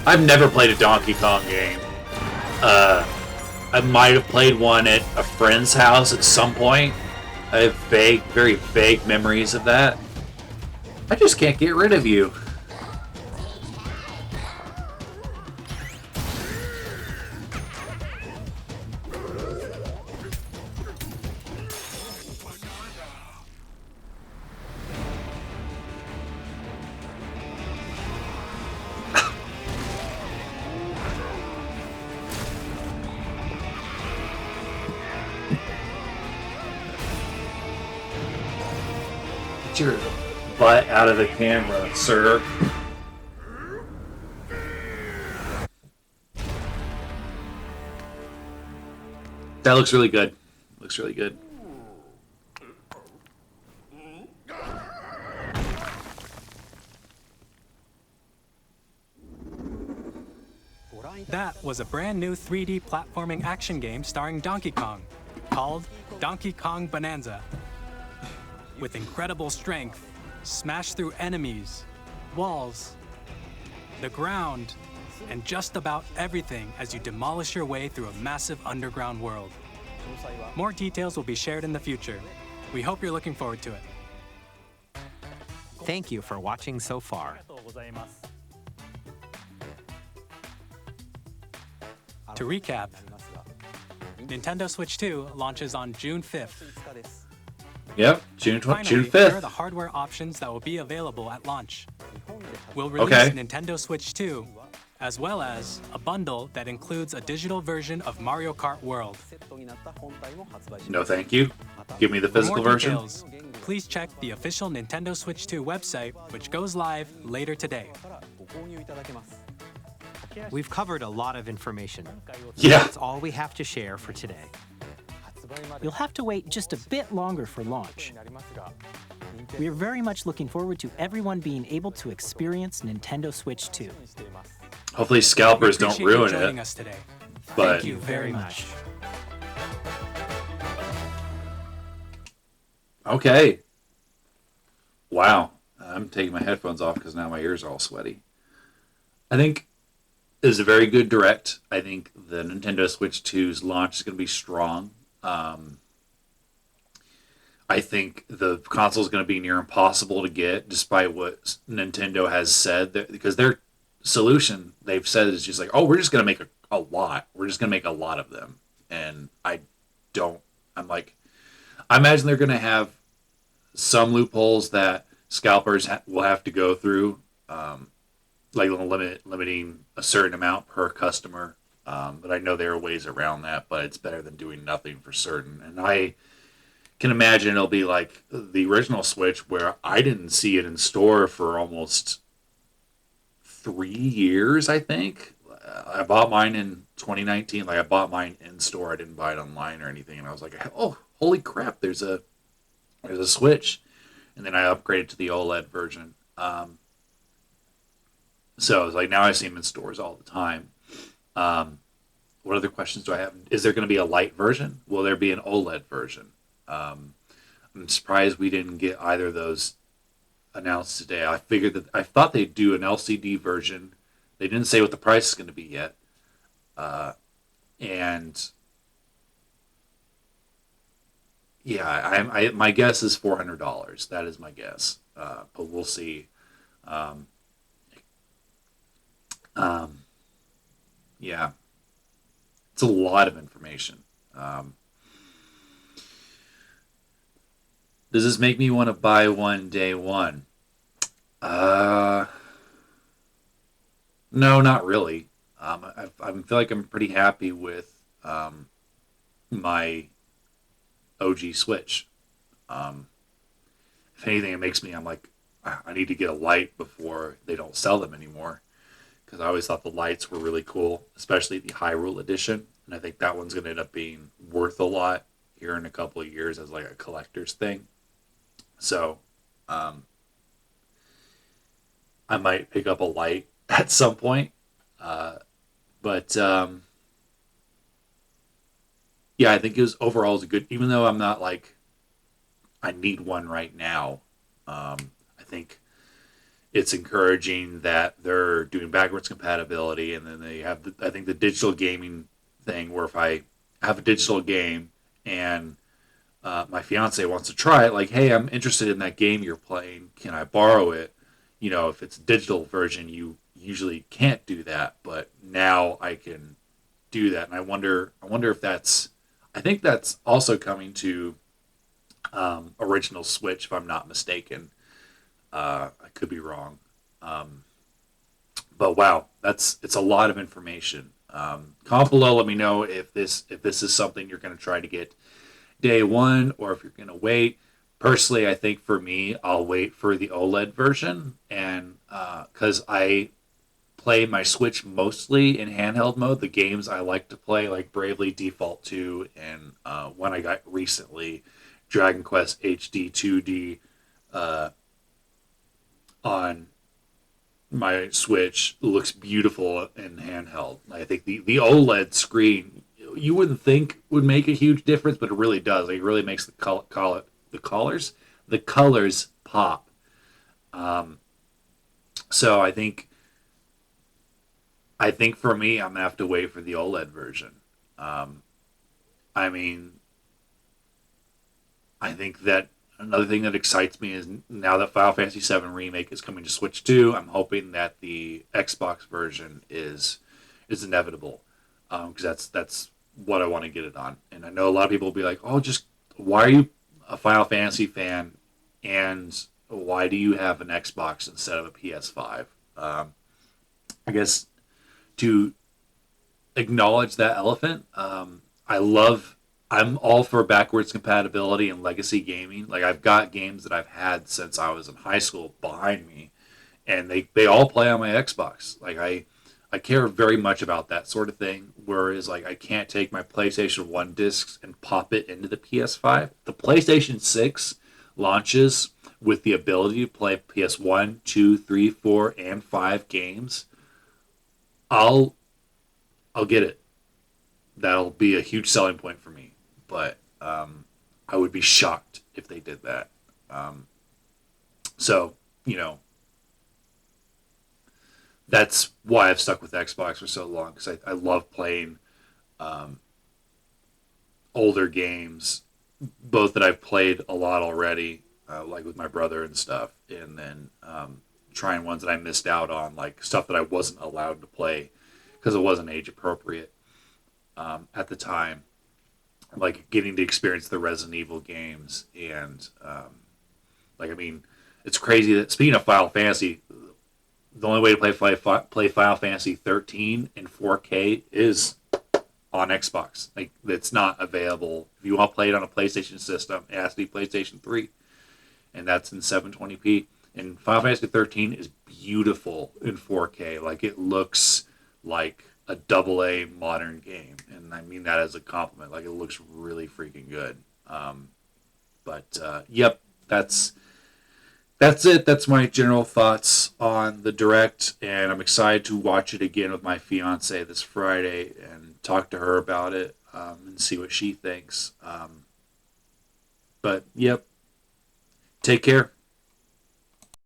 I've never played a Donkey Kong game. I might have played one at a friend's house at some point. I have vague, very vague memories of that. I just can't get rid of you. Get your butt out of the camera, sir. That looks really good. Looks really good. That was a brand new 3D platforming action game starring Donkey Kong, called Donkey Kong Bonanza. With incredible strength, smash through enemies, walls, the ground, and just about everything as you demolish your way through a massive underground world. More details will be shared in the future. We hope you're looking forward to it. Thank you for watching so far. To recap, Nintendo Switch 2 launches on June 5th. Yep, June Finally, 5th. here are the hardware options that will be available at launch. We'll release Nintendo Switch 2, as well as a bundle that includes a digital version of Mario Kart World. No, thank you. Give me the For physical more version. details, please check the official Nintendo Switch 2 website, which goes live later today. We've covered a lot of information. Yeah. That's all we have to share for today. You'll have to wait just a bit longer for launch. We are very much looking forward to everyone being able to experience Nintendo Switch 2. Hopefully scalpers don't Appreciate you ruin joining it. us today. But Thank you very much. Okay. Wow. I'm taking my headphones off because now my ears are all sweaty. I think it is a very good direct. I think the Nintendo Switch 2's launch is going to be strong. I think the console is going to be near impossible to get, despite what Nintendo has said. Because their solution, they've said, is just like, oh, we're just going to make a lot. We're just going to make a lot of them. And I imagine they're going to have some loopholes that scalpers will have to go through, like limiting a certain amount per customer. But I know there are ways around that, but it's better than doing nothing for certain. And I can imagine it'll be like the original Switch, where I didn't see it in store for almost 3 years, I think. I bought mine in 2019. Like, I bought mine in store. I didn't buy it online or anything. And I was like, oh, holy crap, there's a Switch. And then I upgraded to the OLED version. So it's like, now I see them in stores all the time. What other questions do I have? Is there going to be a light version? Will there be an OLED version? I'm surprised we didn't get either of those announced today. I thought they'd do an LCD version. They didn't say what the price is going to be yet. And yeah, my guess is $400. That is my guess. But we'll see. Yeah, it's a lot of information. Does this make me want to buy one day one? No, not really. I feel like I'm pretty happy with my OG Switch. If anything, it makes me, I'm like, I need to get a light before they don't sell them anymore. Because I always thought the lights were really cool, especially the Hyrule Edition. And I think that one's going to end up being worth a lot here in a couple of years as like a collector's thing. So, I might pick up a light at some point. But yeah, I think it was overall is a good, even though I'm not like, I need one right now. I think it's encouraging that they're doing backwards compatibility, and then they have, I think, the digital gaming thing, where if I have a digital game and my fiance wants to try it, like, hey, I'm interested in that game you're playing, can I borrow it? You know, if it's a digital version, you usually can't do that, but now I can do that. And I wonder if that's, I think that's also coming to original Switch, if I'm not mistaken. I could be wrong. But wow, it's a lot of information. Comment below, let me know if this is something you're going to try to get day one, or if you're going to wait. personally, I think for me, I'll wait for the OLED version, and because I play my Switch mostly in handheld mode. The games I like to play, like Bravely Default 2, and when I got recently, Dragon Quest HD 2D on my Switch, looks beautiful in handheld. I think the OLED screen, you wouldn't think would make a huge difference, but it really does. It really makes the colors pop. So I think for me, I'm gonna have to wait for the OLED version. I mean, I think that another thing that excites me is now that Final Fantasy VII Remake is coming to Switch 2, I'm hoping that the Xbox version is inevitable, because that's what I want to get it on. And I know a lot of people will be like, "Oh, just why are you a Final Fantasy fan, and why do you have an Xbox instead of a PS5?" I guess to acknowledge that elephant, I'm all for backwards compatibility and legacy gaming. Like, I've got games that I've had since I was in high school behind me, and they all play on my Xbox. Like, I care very much about that sort of thing, whereas like I can't take my PlayStation 1 discs and pop it into the PS5. The PlayStation 6 launches with the ability to play PS1, 2, 3, 4, and 5 games. I'll get it. That'll be a huge selling point for me. But I would be shocked if they did that. So, that's why I've stuck with Xbox for so long, because I love playing older games, both that I've played a lot already, like with my brother and stuff, and then trying ones that I missed out on, like stuff that I wasn't allowed to play because it wasn't age appropriate at the time. Like getting to experience the Resident Evil games, and it's crazy that, speaking of Final Fantasy, the only way to play Final Fantasy 13 in 4K is on Xbox. Like, it's not available. If you want to play it on a PlayStation system, it has to be PlayStation 3, and that's in 720p. And Final Fantasy 13 is beautiful in 4K. Like, it looks like a AA modern game, and I mean that as a compliment. Like, it looks really freaking good. Yep, that's it. That's my general thoughts on the Direct, and I'm excited to watch it again with my fiance this Friday and talk to her about it, and see what she thinks. But yep, take care.